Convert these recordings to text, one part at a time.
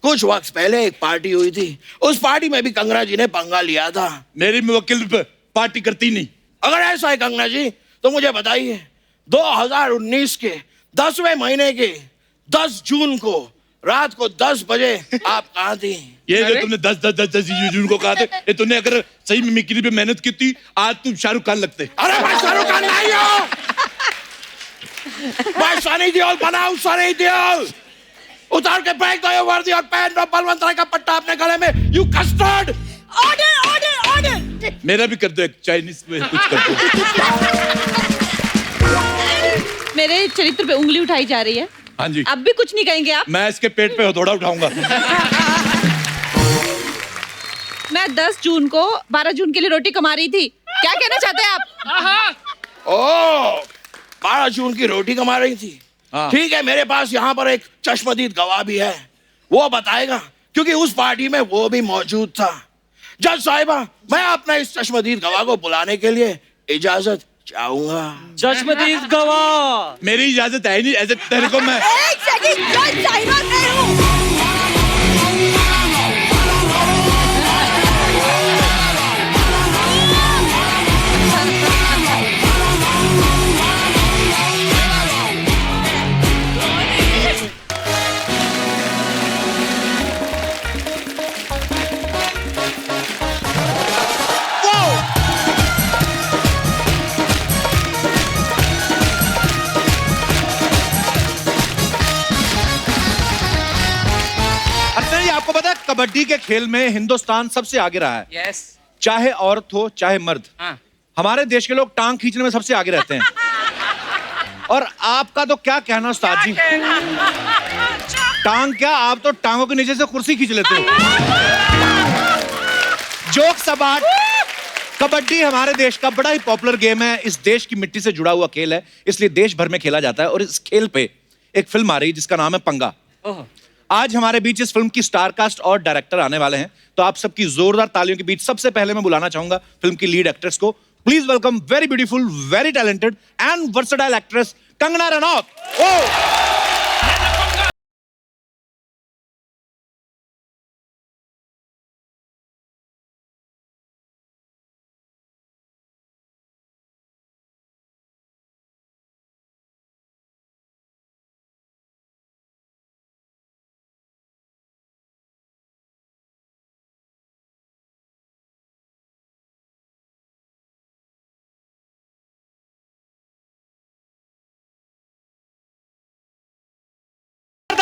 कुछ वक्त पहले एक पार्टी हुई थी, उस पार्टी में भी कंगना जी ने पंगा लिया था। मेरी मुवक्किल पार्टी करती नहीं। अगर ऐसा है कंगना जी तो मुझे बताइए, 2019 के 10वें महीने के 10 जून को रात को 10 बजे आप कहाँ थी? ये जो तुमने 10 जून को कहा था, ये तुमने अगर सही में मिक्री पे मेहनत की थी, आज तुम शाहरुख खान लगते। अरे मैं शाहरुख खान नहीं हूँ, मैं सनी देओल बनाऊं, सनी देओल। उतार के फेंक दो ये वर्दी और पहन दो बलवंत राय का पट्टा अपने गले में। You custard. Order order order. मेरा भी कर दो, एक चाइनीज में कुछ कर दो। मेरे चरित्र पे उंगली उठाई जा रही है। हाँ जी। अब भी कुछ नहीं कहेंगे आप? मैं इसके पेट पे हथौड़ा उठाऊंगा। मैं 10 जून को 12 जून के लिए रोटी कमा रही थी। क्या कहना चाहते हैं आप? ओ, 12 जून की रोटी कमा रही थी। हाँ। ठीक है, मेरे पास यहाँ पर एक चश्मदीद गवाह भी है, वो बताएगा, क्योंकि उस पार्टी में वो भी मौजूद था। जज साहिबा, मैं अपने इस चश्मदीद गवाह को बुलाने के लिए इजाजत चाहूंगा। चश्मदीद गवाह। मेरी इजाजत है नहीं, ऐसे तेरे को मैं एक सेकंड, जज साहिबा मैं हूँ। आपको पता है कबड्डी के खेल में हिंदुस्तान सबसे आगे रहा है। यस। चाहे औरत हो चाहे मर्द। हाँ। हमारे देश के लोग टांग खींचने में सबसे आगे रहते हैं। और आपका तो क्या कहना उस्ताद जी, टांग क्या, आप तो टांगों के नीचे से कुर्सी खींच लेते हो। जोक सबाट, कबड्डी हमारे देश का बड़ा ही पॉपुलर गेम है। इस देश की मिट्टी से जुड़ा हुआ खेल है, इसलिए देश भर में खेला जाता है। और इस खेल पे एक फिल्म आ रही है जिसका नाम है पंगा। आज हमारे बीच इस फिल्म की स्टार कास्ट और डायरेक्टर आने वाले हैं, तो आप सबकी जोरदार तालियों के बीच सबसे पहले मैं बुलाना चाहूंगा फिल्म की लीड एक्ट्रेस को। Please welcome very beautiful, very talented and versatile actress Kangana Ranaut.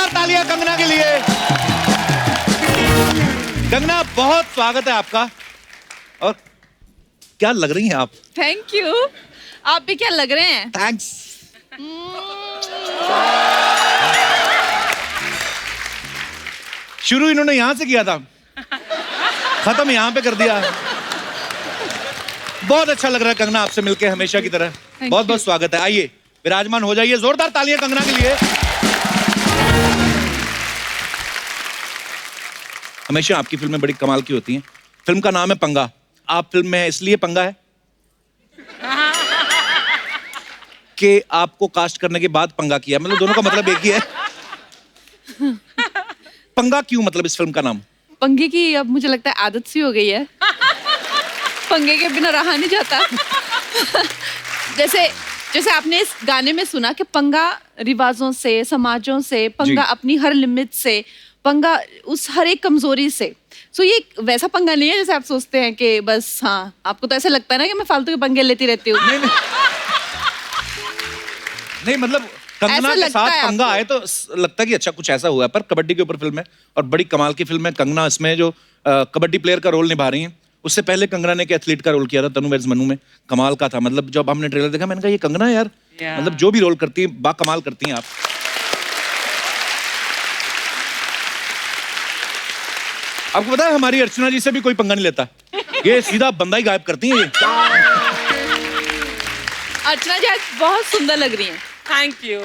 तालियां कंगना के लिए। कंगना, बहुत स्वागत है आपका। और क्या लग रही हैं आप? Thank you. आप भी क्या लग रहे हैं? थैंक्स। शुरू इन्होंने यहां से किया था, खत्म यहां पे कर दिया। बहुत अच्छा लग रहा है कंगना आपसे मिलके, हमेशा की तरह। बहुत बहुत स्वागत है। आइए विराजमान हो जाइए। जोरदार तालियां कंगना के लिए। हमेशा आपकी फिल्में बड़ी कमाल की होती हैं। फिल्म का नाम है पंगा। आप फिल्म में इसलिए पंगा है कि आपको कास्ट करने के बाद पंगा किया, मतलब दोनों का मतलब एक ही है। पंगा क्यों, मतलब इस फिल्म का नाम? पंगे की अब मुझे लगता है आदत सी हो गई है। पंगे के बिना रहा नहीं जाता। जैसे आपने इस गाने में सुना कि पंगा रिवाजों से, समाजों से, पंगा अपनी हर लिमिट से, पंगा उस हर एक कमजोरी से। सो ये वैसा पंगा नहीं है जैसे आप सोचते हैं कि बस, हाँ, आपको तो ऐसा लगता है ना कि मैं फालतू के पंगे लेती रहती हूँ। नहीं, मतलब कंगना के साथ पंगा आए तो लगता है कि अच्छा कुछ ऐसा हुआ है। पर कबड्डी के ऊपर फिल्म है और बड़ी कमाल की फिल्म है। कंगना इसमें जो कबड्डी प्लेयर का रोल निभा रही हैं, उससे पहले कंगना ने एक एथलीट का रोल किया था तनु वेड्स मनु में। कमाल का था। मतलब जब हमने ट्रेलर देखा मैंने कहा ये कंगना है यार। मतलब जो भी रोल करती है बा कमाल करती हैं आप। आपको पता है हमारी अर्चना जी से भी कोई पंगा नहीं लेता, ये सीधा बंदा ही गायब करती हैं ये। अर्चना जी आज बहुत सुंदर लग रही हैं। Thank you.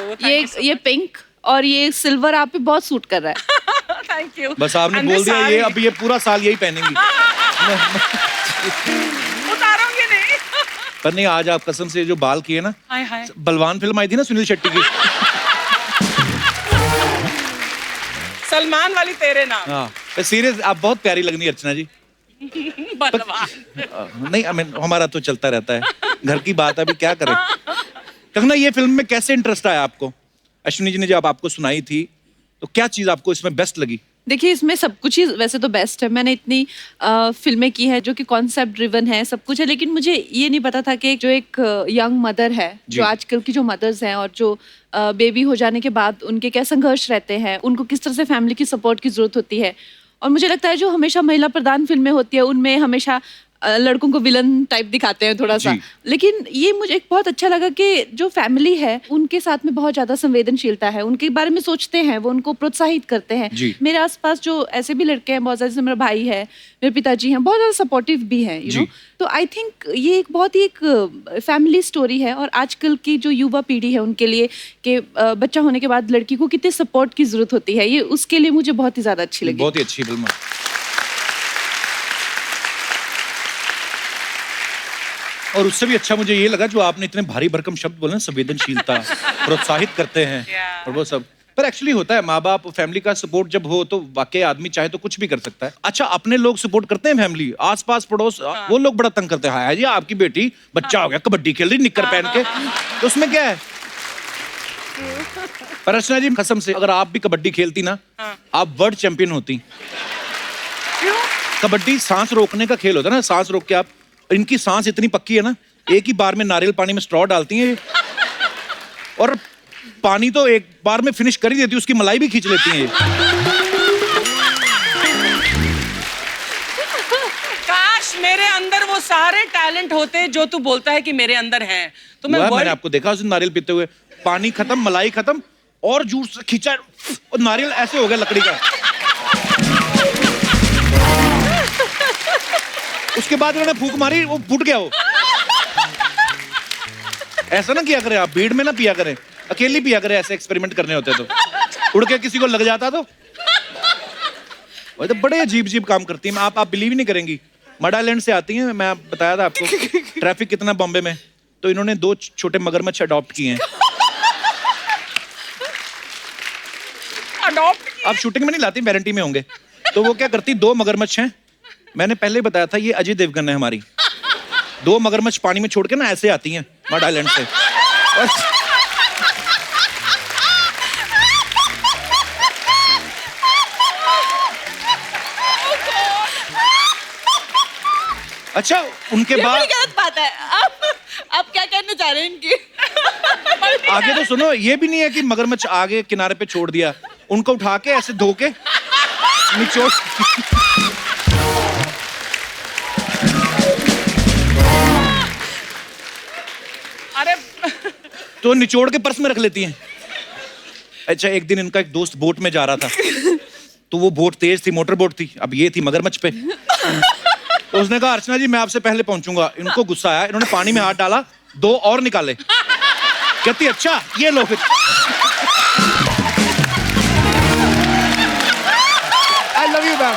ये पिंक और ये सिल्वर आप पे बहुत सूट कर रहा है। Thank you. बस आपने बोल दिया ये, अब ये पूरा साल यही पहनेंगी। उतारोगे नहीं? पर नहीं, आज आप कसम से जो बाल किए ना, हाय हाय। बलवान फिल्म आई थी ना सुनील शेट्टी की, सलमान वाली तेरे नाम। हाँ सीरियस, आप बहुत प्यारी लगनी अर्चना जी। बलवा। नहीं हमारा तो चलता रहता है, घर की बात है, अभी क्या करें। कंगना, ये फिल्म में कैसे इंटरेस्ट आया आपको? अश्विनी जी ने जब आपको सुनाई थी तो क्या चीज आपको इसमें बेस्ट लगी? देखिए, इसमें सब कुछ ही वैसे तो बेस्ट है। मैंने इतनी फिल्में की है जो कि कॉन्सेप्ट ड्रिवन है, सब कुछ है, लेकिन मुझे ये नहीं पता था कि जो एक यंग मदर है, जो आजकल की जो मदर्स हैं और जो बेबी हो जाने के बाद उनके क्या संघर्ष रहते हैं, उनको किस तरह से फैमिली की सपोर्ट की जरूरत होती है। और मुझे लगता है जो हमेशा महिला प्रधान फिल्में होती है उनमें हमेशा लड़कों को विलन टाइप दिखाते हैं थोड़ा सा, लेकिन ये मुझे एक बहुत अच्छा लगा कि जो फैमिली है उनके साथ में बहुत ज्यादा संवेदनशीलता है, उनके बारे में सोचते हैं, वो उनको प्रोत्साहित करते हैं। मेरे आसपास जो ऐसे भी लड़के हैं बहुत ज्यादा, जैसे मेरा भाई है, मेरे पिताजी हैं, बहुत ज्यादा सपोर्टिव भी हैं, यू नो। तो आई थिंक ये एक बहुत ही एक फैमिली स्टोरी है और आजकल की जो युवा पीढ़ी है उनके लिए कि बच्चा होने के बाद लड़की को कितने सपोर्ट की जरूरत होती है, ये उसके लिए मुझे बहुत ही ज्यादा अच्छी लगी। बहुत ही अच्छी फिल्म है। और उससे भी अच्छा मुझे ये लगा जो आपने इतने भारी भरकम शब्द बोले, संवेदनशीलता, प्रोत्साहित करते हैं और वो सब। पर एक्चुअली होता है, माँ बाप फैमिली का सपोर्ट जब हो तो वाकई आदमी चाहे तो कुछ भी कर सकता है। अच्छा, अपने लोग सपोर्ट करते हैं, फैमिली, आसपास पड़ोस, वो लोग बड़ा तंग करते हैं। हाँ जी, आपकी बेटी बच्चा हो गया, कबड्डी खेल रही निक्कर पहन के, तो उसमें क्या है? पर अर्चना जी, कसम से अगर आप भी कबड्डी खेलती ना, आप वर्ल्ड चैंपियन होती। कबड्डी सांस रोकने का खेल होता है ना, सांस रोक के आप, इनकी सांस इतनी पक्की है ना, एक ही बार में नारियल पानी में स्ट्रॉ डालती हैं और पानी तो एक बार में फिनिश कर ही देती है, उसकी मलाई भी खींच लेती हैं। काश मेरे अंदर वो सारे टैलेंट होते जो तू बोलता है कि मेरे अंदर हैं, तो मैंने आपको देखा उस दिन नारियल पीते हुए, पानी खत्म, मलाई खत्म और जूस खींचा और नारियल ऐसे हो गया लकड़ी का। उसके बाद मैंने फूंक मारी, वो फूट गया वो। ऐसा ना किया करें आप, भीड़ में ना पिया करें, अकेली पिया करें, ऐसे एक्सपेरिमेंट करने होते तो। उड़ के किसी को लग जाता तो। वो तो बड़े अजीब अजीब काम करती हैं, आप बिलीव ही नहीं करेंगी। मड आइलैंड से आती हैं, मैं बताया था आपको ट्रैफिक कितना बॉम्बे में, तो इन्होंने 2 छोटे मगरमच्छ अडॉप्ट किए हैं। आप शूटिंग में नहीं लाती, वारंटी में होंगे। तो वो क्या करती, 2 मगरमच्छ हैं, मैंने पहले बताया था ये अजय देवगन है हमारी, 2 मगरमच्छ पानी में छोड़ के ना ऐसे आती हैं मड आइलैंड से। अच्छा, उनके बाद गलत बात है। आप क्या कहना चाह रहे हैं इनकी? आगे तो सुनो, ये भी नहीं है कि मगरमच्छ आगे किनारे पे छोड़ दिया, उनको उठा के ऐसे धो के निचोड़। अरे तो निचोड़ के पर्स में रख लेती हैं। अच्छा, एक दिन इनका एक दोस्त बोट में जा रहा था, तो वो बोट तेज थी, मोटर बोट थी, अब ये थी मगरमच्छ पे। तो उसने कहा, अर्चना जी मैं आपसे पहले पहुंचूंगा। इनको गुस्सा आया, इन्होंने पानी में हाथ डाला, 2 और निकाले। कहती अच्छा ये लो फिर। I love you ma'am.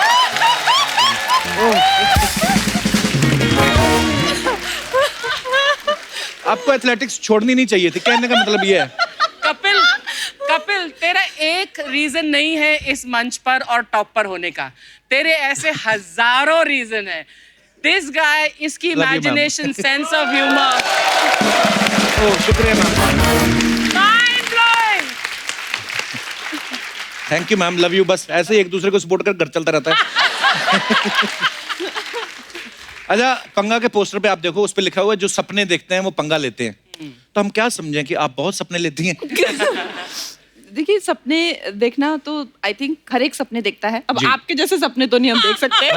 आपको एथलेटिक्स छोड़नी नहीं चाहिए थी, कहने का मतलब ये है। कपिल, तेरा एक रीजन नहीं है इस मंच पर और टॉप पर होने का, तेरे ऐसे हजारों रीजन है। दिस गाय, इसकी इमेजिनेशन, सेंस ऑफ ह्यूमर, ओह शुक्रिया ma'am, mind blowing. Thank you ma'am, love you. बस ऐसे ही एक दूसरे को सपोर्ट कर घर चलता रहता है। अच्छा, पंगा के पोस्टर पे आप देखो, उस पे लिखा हुआ है जो सपने देखते हैं वो पंगा लेते हैं। तो हम क्या समझें कि आप बहुत सपने लेती हैं? देखिए, सपने देखना तो आई थिंक हर एक सपने देखता है। अब आपके जैसे सपने तो नहीं हम देख सकते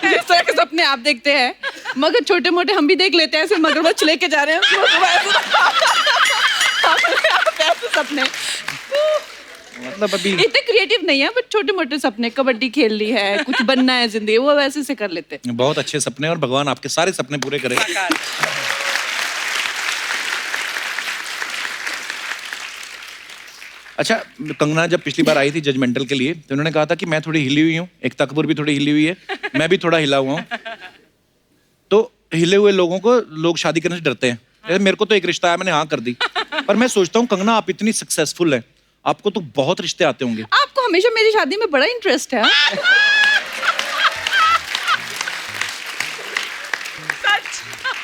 जिस तरह के सपने आप देखते हैं, मगर छोटे मोटे हम भी देख लेते हैं। ऐसे मगरमच्छ लेके जा रहे हैं ऐसे सपने, मतलब अभी इतने क्रिएटिव नहीं है, बट छोटे मोटे सपने, कबड्डी खेल ली है, कुछ बनना है जिंदगी, वो वैसे से कर लेते हैं। बहुत अच्छे सपने, और भगवान आपके सारे सपने पूरे करे। अच्छा, कंगना जब पिछली बार आई थी जजमेंटल के लिए, तो उन्होंने कहा था कि मैं थोड़ी हिली हुई हूँ, एकता कपूर भी थोड़ी हिली हुई है, मैं भी थोड़ा हिला हुआ हूँ। तो हिले हुए लोगों को लोग शादी करने से डरते हैं। जैसे मेरे को तो एक रिश्ता आया, मैंने हाँ कर दी। पर मैं सोचता हूँ कंगना, आप इतनी सक्सेसफुल हैं, आपको तो बहुत रिश्ते आते होंगे। आपको हमेशा मेरी शादी में बड़ा इंटरेस्ट है।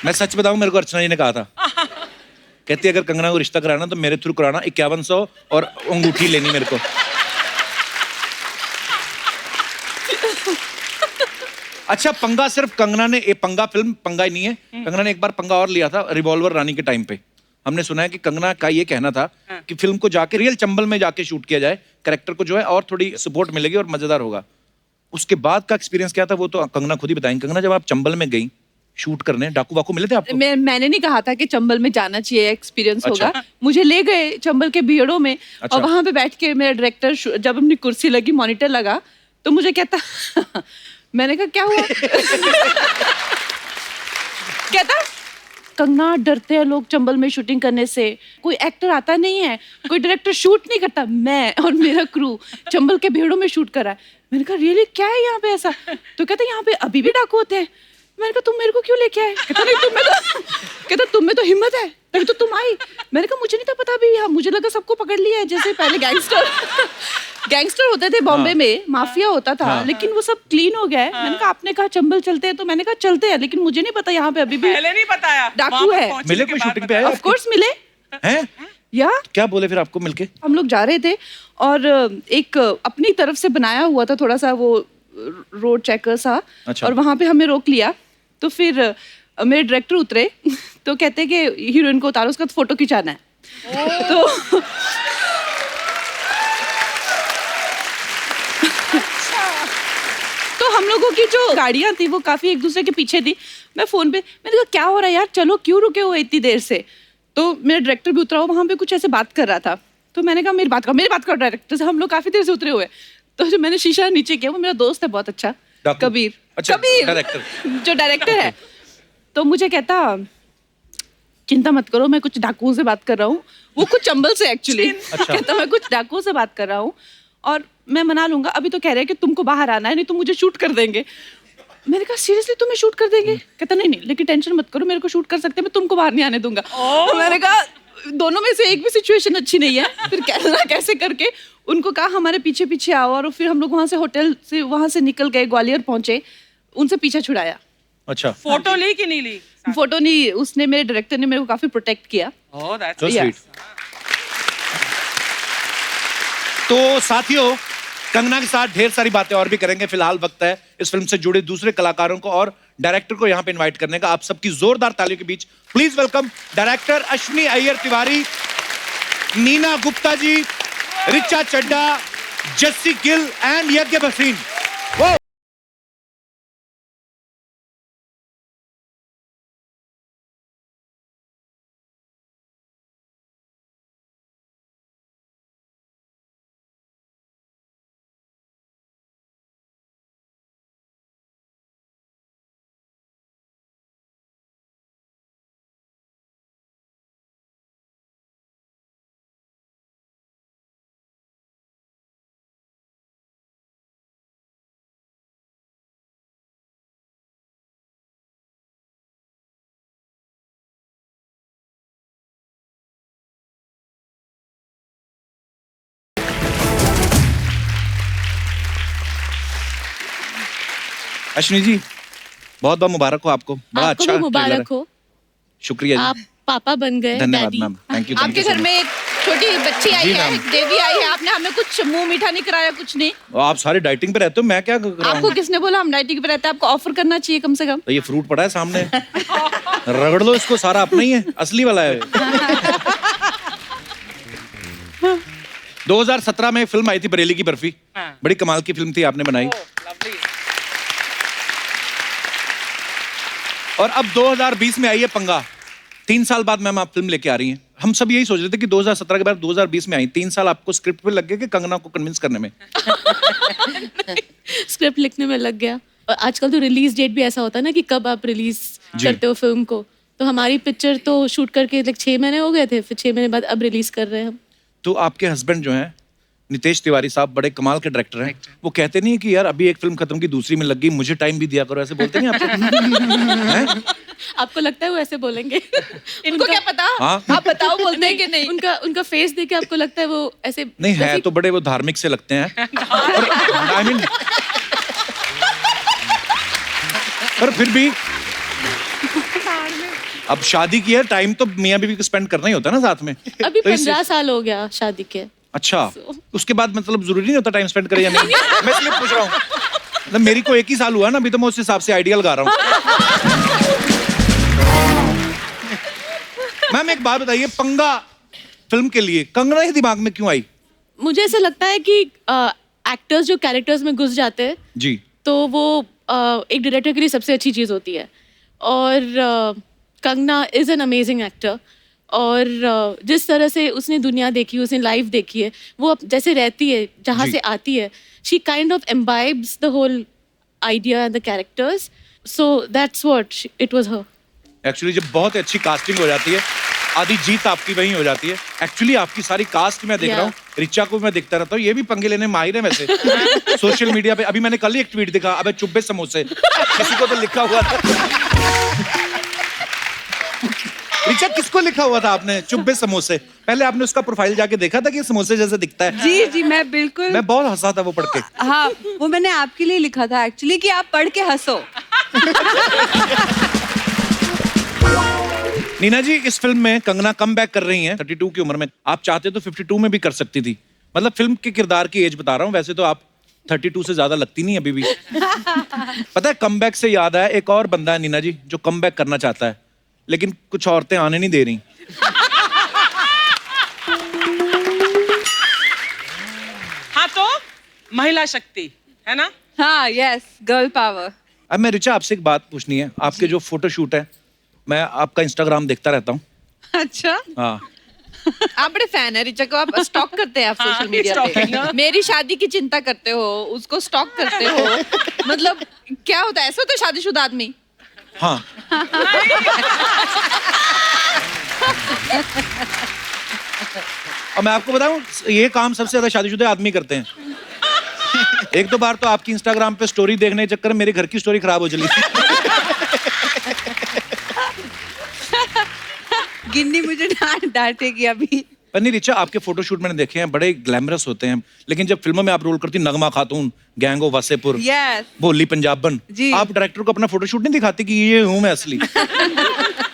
मैं सच बताऊं, मेरे को अर्चना जी ने कहा था, कहती अगर कंगना को रिश्ता कराना तो मेरे थ्रू कराना, 5100 और अंगूठी लेनी मेरे को। अच्छा, पंगा सिर्फ कंगना ने, पंगा फिल्म पंगा ही नहीं है, कंगना ने एक बार पंगा और लिया था रिवॉल्वर रानी के टाइम पे। हमने सुना है कि कंगना का ये कहना था कि फिल्म को जाके रियल चंबल में जाके शूट किया जाए, कैरेक्टर को जो है और थोड़ी सपोर्ट मिलेगी और मजेदार होगा। उसके बाद का एक्सपीरियंस क्या था वो तो कंगना खुद ही बताएंगे। कंगना, जब आप चंबल में गई शूट करने, डाकू वाकू मिले थे आपको? मैंने नहीं कहा था कि चंबल में जाना चाहिए, एक्सपीरियंस अच्छा। होगा। मुझे ले गए चंबल के भीड़ों में। अच्छा। और वहां पे बैठ के मेरा डायरेक्टर, जब अपनी कुर्सी लगी, मॉनिटर लगा, तो मुझे कहता मैंने कहा क्या हुआ? कहता कंगना, डरते हैं लोग चंबल में शूटिंग करने से, कोई एक्टर आता नहीं है, कोई डायरेक्टर शूट नहीं करता। मैं और मेरा क्रू चंबल के भीड़ों में शूट करा है। मैंने कहा रियली क्या है यहाँ पे ऐसा? तो कहता यहाँ पे अभी भी डाकू होते हैं। मैंने कहा तुम मेरे को क्यों लेके आए? कहता नहीं तुम में तो हिम्मत है, तभी तो तुम आई। मैंने कहा मुझे नहीं था पता अभी यहाँ, मुझे लगा सबको पकड़ लिया है, जैसे पहले गैंगस्टर होते थे बॉम्बे में, माफिया होता था, लेकिन वो सब क्लीन हो गया है। मैंने कहा आपने कहा चंबल चलते हैं, तो मैंने कहा चलते हैं, लेकिन मुझे नहीं पता यहाँ पे अभी भी पहले नहीं बताया, डाकू है। मिले कोई शूटिंग पे आए? ऑफ कोर्स मिले हैं? या क्या बोले फिर आपको मिलके? हम लोग जा रहे थे और एक अपनी तरफ से बनाया हुआ था थोड़ा सा वो रोड चेकर सा। अच्छा। और वहां पे हमें रोक लिया, तो फिर मेरे डायरेक्टर उतरे तो कहते कि हीरोइन को उतारो, उसका फोटो खिंचाना है। तो तो हम लोगों की जो गाड़ियां थी वो काफी एक दूसरे के पीछे थी। मैं फोन पे, मैंने कहा क्या हो रहा है यार, चलो क्यों रुके हो इतनी देर से? तो मेरा डायरेक्टर भी उतरा हुआ वहां पे कुछ ऐसे बात कर रहा था। तो मैंने कहा मेरी बात करो डायरेक्टर से, हम लोग काफी देर से उतरे हुए। तो जो मैंने शीशा नीचे किया, वो मेरा दोस्त है बहुत अच्छा, कबीर। अच्छा, कबीर डायरेक्टर। जो डायरेक्टर है। तो मुझे कहता चिंता मत करो, मैं कुछ डाकुओं से बात कर रहा हूँ। वो कुछ चंबल से एक्चुअली। अच्छा। कहता मैं कुछ डाकुओं से बात कर रहा हूँ और मैं मना लूंगा। अभी तो कह रहे हैं कि तुमको बाहर आना है, नहीं तो मुझे शूट कर देंगे। मैंने कहा सीरियसली तुम्हें शूट कर देंगे? कहता नहीं, लेकिन टेंशन मत करो, मेरे को शूट कर सकते हैं, मैं तुमको बाहर नहीं आने दूंगा। तो मैंने कहा दोनों में से एक भी सिचुएशन अच्छी नहीं है। फिर कहना कैसे करके उनको कहा हमारे पीछे पीछे आओ, और फिर हम लोग वहां से होटल से वहां से निकल गए, ग्वालियर पहुंचे, उनसे पीछा छुड़ाया। अच्छा, फोटो ली कि नहीं ली? फोटो नहीं, उसने, मेरे डायरेक्टर ने मेरे को काफी प्रोटेक्ट किया। Oh, that's so Yeah. sweet। तो साथियों, कंगना के साथ ढेर सारी बातें और भी करेंगे। फिलहाल वक्त है इस फिल्म से जुड़े दूसरे कलाकारों को और डायरेक्टर को यहाँ पे इनवाइट करने का। आप सबकी जोरदार तालियों के बीच please welcome director Ashwini Iyer Tiwari, Neena Gupta ji, Richa Chadha, Jassi Gill and Yagya Bhasin. Ashwini ji, बहुत बहुत मुबारक हो आपको, बड़ा आपको अच्छा भी मुबारक ट्रेलर है। हो, शुक्रिया आप जी, पापा बन गए। धन्यवाद डैडी। Ma'am, thank you. आपके घर में एक छोटी बच्ची आई जी, है, मैम। एक देवी आई है, आपने हमें कुछ मुंह मीठा नहीं कराया, कुछ नहीं। आप सारे डाइटिंग पे रहते हो, मैं क्या कर रहा आपको हूँ? किसने बोला हम डाइटिंग पे रहते हैं? आपको ऑफर करना चाहिए कम से कम। तो ये फ्रूट पड़ा है सामने, रगड़ लो इसको, सारा अपना ही है, असली वाला है। 2017 में फिल्म आई थी बरेली की बर्फी, हाँ। बड़ी कमाल की फिल्म थी, आपने बनाई। lovely. और अब 2020 में आई है पंगा। 3 साल बाद मैम आप फिल्म लेके आ रही हैं। हम सब यही सोच रहे थे कि 2017 के बाद 2020 में आई, 3 साल आपको स्क्रिप्ट पे लग गए कि कंगना को कन्विंस करने में? स्क्रिप्ट लिखने में लग गया। और आजकल तो रिलीज डेट भी ऐसा होता है ना कि कब आप रिलीज जी। करते हो फिल्म को। तो हमारी पिक्चर तो शूट करके 6 महीने हो गए थे, फिर 6 महीने बाद अब रिलीज कर रहे हैं हम। तो आपके हस्बैंड जो हैं नितेश तिवारी साहब, बड़े कमाल के डायरेक्टर हैं, वो कहते नहीं है कि यार अभी एक फिल्म खत्म की दूसरी में लग गई, मुझे टाइम भी दिया करो, ऐसे बोलते नहीं आपको? हैं? आपको लगता है वो ऐसे बोलेंगे? इनको क्या पता? हाँ? आप बताओ बोलते हैं कि नहीं? उनका फेस देख के आपको लगता है वो ऐसे नहीं है तो बड़े वो धार्मिक से लगते हैं आई मीन पर फिर भी अब शादी की है, टाइम तो मियाँ बीवी को स्पेंड करना ही होता है ना साथ में। अभी तो इससे- 15 साल हो गया शादी के। अच्छा, उसके बाद मतलब जरूरी नहीं होता टाइम स्पेंड करें या नहीं? मैं इसलिए पूछ रहा हूँ, मतलब मेरी को 1 ही साल हुआ ना अभी, तो मैं उस हिसाब से आइडिया लगा रहा हूँ। मैम एक बात बताइए, पंगा फिल्म के लिए कंगना ही दिमाग में क्यों आई? मुझे ऐसा लगता है कि एक्टर्स जो कैरेक्टर्स में घुस जाते हैं जी तो वो एक डायरेक्टर के लिए सबसे अच्छी चीज़ होती है। और Kangana is an amazing actor. और जिस तरह से उसने दुनिया देखी, उसने लाइफ देखी है, वो जैसे रहती है, जहाँ जी। से आती है, she kind of imbibes the whole idea and the characters, so that's what it was her. Actually जब बहुत अच्छी कास्टिंग हो जाती है, आधी जीत आपकी वहीं हो जाती है। एक्चुअली आपकी सारी कास्ट मैं देख रहा हूँ, रिचा को मैं देखता रहता हूँ, ये भी पंगे लेने में माहिर है वैसे। सोशल मीडिया पे अभी मैंने कल ही एक ट्वीट देखा, अबे चुब्बे समोसे, किसी को तो लिखा हुआ था। रिचा किसको लिखा हुआ था आपने चुब्बे समोसे? पहले आपने उसका प्रोफाइल जाके देखा था कि ये समोसे जैसे दिखता है? जी जी, मैं बिल्कुल। मैं बहुत हंसा था वो पढ़ के। हाँ, वो मैंने आपके लिए लिखा था एक्चुअली कि आप पढ़ के हंसो। नीना जी, इस फिल्म में कंगना कम बैक कर रही हैं 32 की उम्र में। आप चाहते तो 52 में भी कर सकती थी। मतलब फिल्म के किरदार की एज बता रहा हूँ, वैसे तो आप 32 से ज्यादा लगती नहीं अभी भी। पता है, कम बैक से याद आया, एक और बंदा है नीना जी जो कम बैक करना चाहता है, लेकिन कुछ औरतें आने नहीं दे रही। हाँ तो महिला शक्ति है ना? हाँ, यस, गर्ल पावर। अब मैं रिचा आपसे एक बात पूछनी है। आपके जो फोटोशूट है, मैं आपका इंस्टाग्राम देखता रहता हूँ। अच्छा। हाँ, आप बड़े फैन है रिचा को, आप स्टॉक करते हैं आप हाँ, सोशल मीडिया stalking, पे। हाँ। मेरी शादी की चिंता करते हो, उसको स्टॉक करते हो। मतलब क्या होता है, ऐसा होता है शादीशुदा आदमी? हाँ। और मैं आपको बताऊं, ये काम सबसे ज्यादा शादीशुदा आदमी करते हैं। एक दो बार तो आपकी इंस्टाग्राम पे स्टोरी देखने के चक्कर में मेरे घर की स्टोरी खराब हो चली थी। गिन्नी मुझे डांटेगी अभी। पर नहीं रिचा, आपके फोटोशूट मैंने देखे हैं, बड़े ग्लैमरस होते हैं, लेकिन जब फिल्मों में आप रोल करती, नगमा खातून, गैंग ऑफ वासेपुर, यस। भोली पंजाबन, जी। आप डायरेक्टर को अपना फोटोशूट नहीं दिखाती कि ये हूं मैं असली?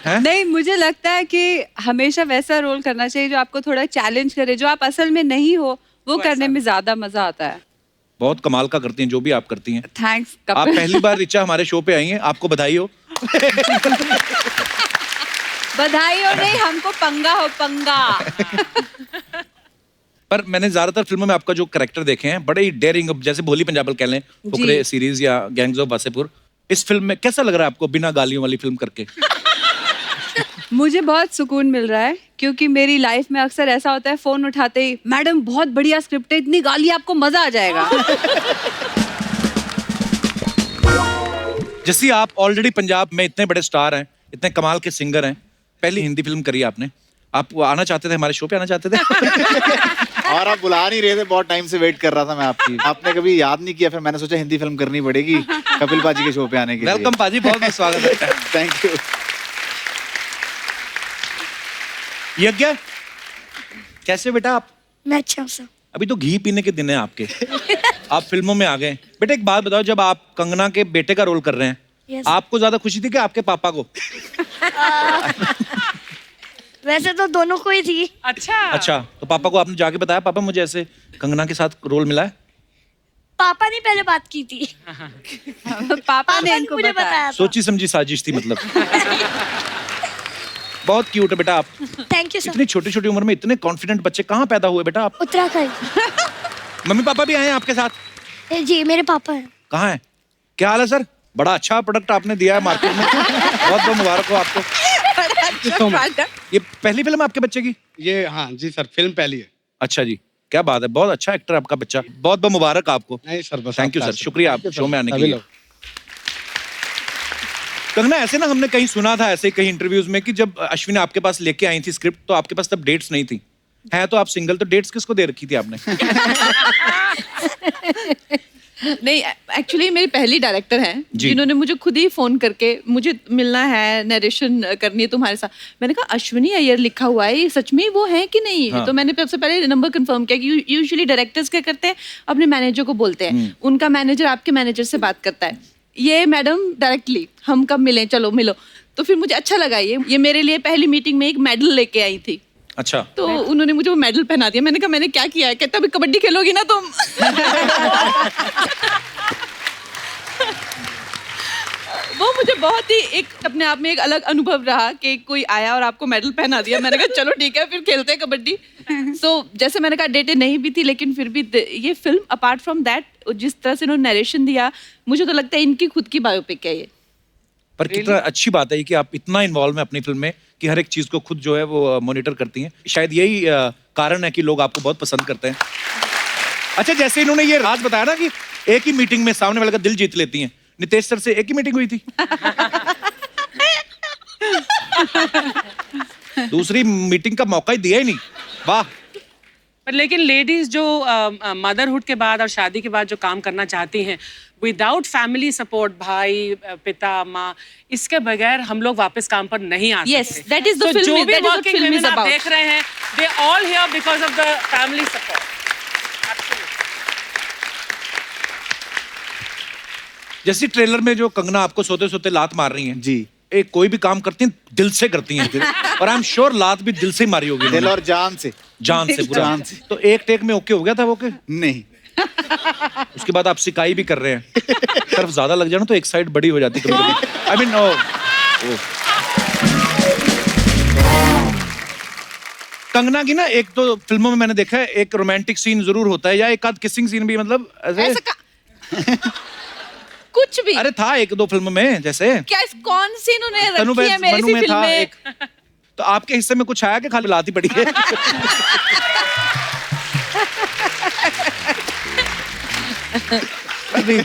नहीं, मुझे लगता है कि हमेशा वैसा रोल करना चाहिए जो आपको थोड़ा चैलेंज करे, जो आप असल में नहीं हो, वो करने में ज्यादा मजा आता है। बहुत कमाल का करती हैं जो भी आप करती हैं। थैंक्स आप कपिल। पहली बार रिचा हमारे शो पे आई हैं, आपको बधाई हो। बधाई हो नहीं, हमको पंगा हो, पंगा। पर मैंने ज्यादातर फिल्मों में आपका जो कैरेक्टर देखे हैं, बड़े ही डेयरिंग, जैसे भोली पंजाबल कह लें, फुकरे सीरीज या गैंग्स ऑफ वासेपुर। इस फिल्म में कैसा लग रहा है आपको बिना गालियों वाली फिल्म करके? मुझे बहुत सुकून मिल रहा है, क्योंकि मेरी लाइफ में अक्सर ऐसा होता है, फोन उठाते ही मैडम बहुत बढ़िया स्क्रिप्ट है, इतनी गाली आपको मजा आ जाएगा। जैसे आप ऑलरेडी पंजाब में इतने बड़े स्टार हैं, इतने कमाल के सिंगर हैं, पहली हिंदी फिल्म करी आपने, आप आना चाहते थे, हमारे शो पे आना चाहते थे? और आप बुला नहीं रहे थे, बहुत टाइम से वेट कर रहा था मैं आपकी। आपने कभी याद नहीं किया, फिर मैंने सोचा हिंदी फिल्म करनी पड़ेगी कपिल पाजी के शो पे आने के लिए। वेलकम पाजी, बहुत बहुत स्वागत है। Thank you. यज्ञ, कैसे बेटा आप? मैं अच्छा हूँ सर। अभी तो घी पीने के दिन है आपके। आप फिल्मों में आ गए। बेटा एक बात बताओ, जब आप कंगना के बेटे का रोल कर रहे हैं, Yes. आपको ज्यादा खुशी थी कि आपके पापा को? वैसे तो दोनों को ही थी। अच्छा अच्छा, तो पापा को आपने जाके बताया, पापा मुझे ऐसे कंगना के साथ रोल मिला है? पापा ने पहले बात की थी। पापा ने इनको मुझे बताया। बताया था। सोची समझी साजिश थी मतलब। बहुत क्यूट है बेटा आप। Thank you sir. इतनी छोटी छोटी उम्र में इतने कॉन्फिडेंट बच्चे कहाँ पैदा हुए बेटा आप? उत्तराखंड। मम्मी पापा भी आए हैं आपके साथ? जी, मेरे पापा हैं। कहाँ है? क्या हाल है सर? बड़ा अच्छा प्रोडक्ट आपने दिया है मार्केट में। बहुत बहुत मुबारक हो आपको। ये पहली फिल्म आपके बच्चे की? ये हाँ जी सर, फिल्म पहली है। अच्छा जी, क्या बात है, बहुत अच्छा एक्टर है आपका बच्चा। बहुत बहुत मुबारक आपको। नहीं सर, बस थैंक यू आपका सर, शुक्रिया आप शो में आने के सभी लिए। लोग। कंगना, ऐसे ना हमने कहीं सुना था, ऐसे कहीं इंटरव्यूज में, कि जब अश्विनी आपके पास लेके आई थी स्क्रिप्ट, तो आपके पास तब डेट्स नहीं थी। है तो आप सिंगल, तो डेट्स किसको दे रखी थी आपने? नहीं, एक्चुअली मेरी पहली डायरेक्टर हैं जी। जिन्होंने मुझे खुद ही फोन करके मुझे मिलना है, नरेशन करनी है तुम्हारे साथ। मैंने कहा अश्विनी अय्यर लिखा हुआ है, ये सच में वो है कि नहीं है? हाँ। तो मैंने सबसे पहले नंबर कंफर्म किया कि यूजुअली डायरेक्टर्स क्या करते हैं, अपने मैनेजर को बोलते हैं, उनका मैनेजर आपके मैनेजर से बात करता है। ये मैडम डायरेक्टली हम कब मिलें, चलो मिलो। तो फिर मुझे अच्छा लगा, ये मेरे लिए पहली मीटिंग में एक मेडल लेके आई थी। अच्छा, तो उन्होंने मुझे वो मेडल पहना दिया। मैंने कहा मैंने क्या किया है? कहता अभी कबड्डी खेलोगी ना तुम। वो मुझे बहुत ही एक अपने आप में एक अलग अनुभव रहा कि कोई आया और आपको मेडल पहना दिया। मैंने कहा चलो ठीक है, फिर खेलते हैं कबड्डी। सो जैसे मैंने कहा डेटें नहीं भी थी, लेकिन फिर भी ये फिल्म अपार्ट फ्रॉम दैट जिस तरह से इन्होंने नरेशन दिया, मुझे तो लगता है इनकी खुद की बायोपिक है ये। पर कितना अच्छी बात है ये कि आप इतना इन्वॉल्व हैं अपनी फिल्म में कि हर एक चीज को खुद जो है वो मॉनिटर करती हैं। शायद यही कारण है कि लोग आपको बहुत पसंद करते हैं। अच्छा, जैसे इन्होंने ये राज बताया ना कि एक ही मीटिंग में सामने वाले का दिल जीत लेती हैं, नितेश सर से एक ही मीटिंग हुई थी। दूसरी मीटिंग का मौका ही दिया ही नहीं। वाह। पर लेकिन लेडीज जो मदरहुड के बाद और शादी के बाद जो काम करना चाहती हैं, विदाउट फैमिली सपोर्ट, भाई पिता माँ, इसके बगैर हम लोग वापस काम पर नहीं आ सकते। Yes, that is the So, film- जो भी that is what working film women is आप about. देख रहे हैं, they all here because of the family support. जैसे ट्रेलर में जो कंगना आपको सोते सोते लात मार रही हैं, जी, एक कोई भी काम करती हैं दिल से करती हैं। और आई एम श्योर लात भी दिल से मारी होगी दिल इन्होंने। और जान से। जान से पूरा। जान से। तो एक टेक में ओके हो गया था वो के? नहीं, उसके बाद आप सिकाई भी कर रहे हैं। तरफ ज्यादा लग जाए ना तो एक साइड बड़ी हो जाती है कभी-कभी। आई मीन कंगना की ना एक तो फिल्मों में मैंने देखा है एक रोमांटिक सीन जरूर होता है या एक आध किसिंग सीन भी, मतलब ऐसे कुछ भी। अरे था एक दो फिल्म में, जैसे क्या कौन सी इन्होंने तनु रखी है मेरी मनु सी में फिल्म था में? एक। तो आपके हिस्से में कुछ आया कि खाली लाती पड़ी है? नहीं,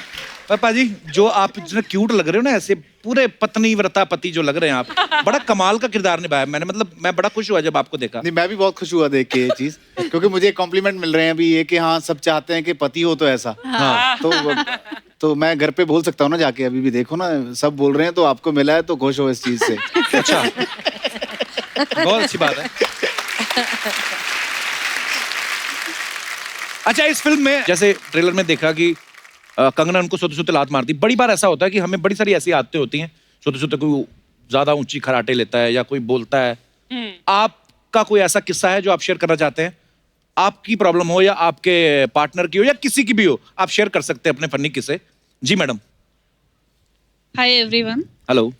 पापा जी जो आप इतने क्यूट लग रहे हो ना, ऐसे पूरे पत्नी व्रता पति जो लग रहे हैं आप, बड़ा कमाल का किरदार निभाया। मैंने मतलब मैं बड़ा खुश हुआ जब आपको देखा। नहीं, मैं भी बहुत खुश हुआ देख के ये चीज, क्योंकि मुझे कॉम्प्लीमेंट मिल रहे हैं अभी ये कि हाँ सब चाहते हैं कि पति हो तो ऐसा। हाँ। तो मैं घर पे बोल सकता हूँ ना जाके, अभी भी देखो ना सब बोल रहे हैं, तो आपको मिला है तो खुश हो इस चीज से। अच्छा, बहुत अच्छी बात है। अच्छा, इस फिल्म में जैसे ट्रेलर में देखा कि कंगना उनको सोते सोते लात मारती। बड़ी बार ऐसा होता है कि हमें बड़ी सारी ऐसी आदतें होती हैं, सोते सोते कोई ज्यादा ऊंची खराटे लेता है या कोई बोलता है। आपका कोई ऐसा किस्सा है जो आप शेयर करना चाहते हैं? आपकी प्रॉब्लम हो या आपके पार्टनर की हो या किसी की भी हो, आप शेयर कर सकते हैं अपने फनी किस्से। जी मैडम। हाय एवरीवन, हेलो,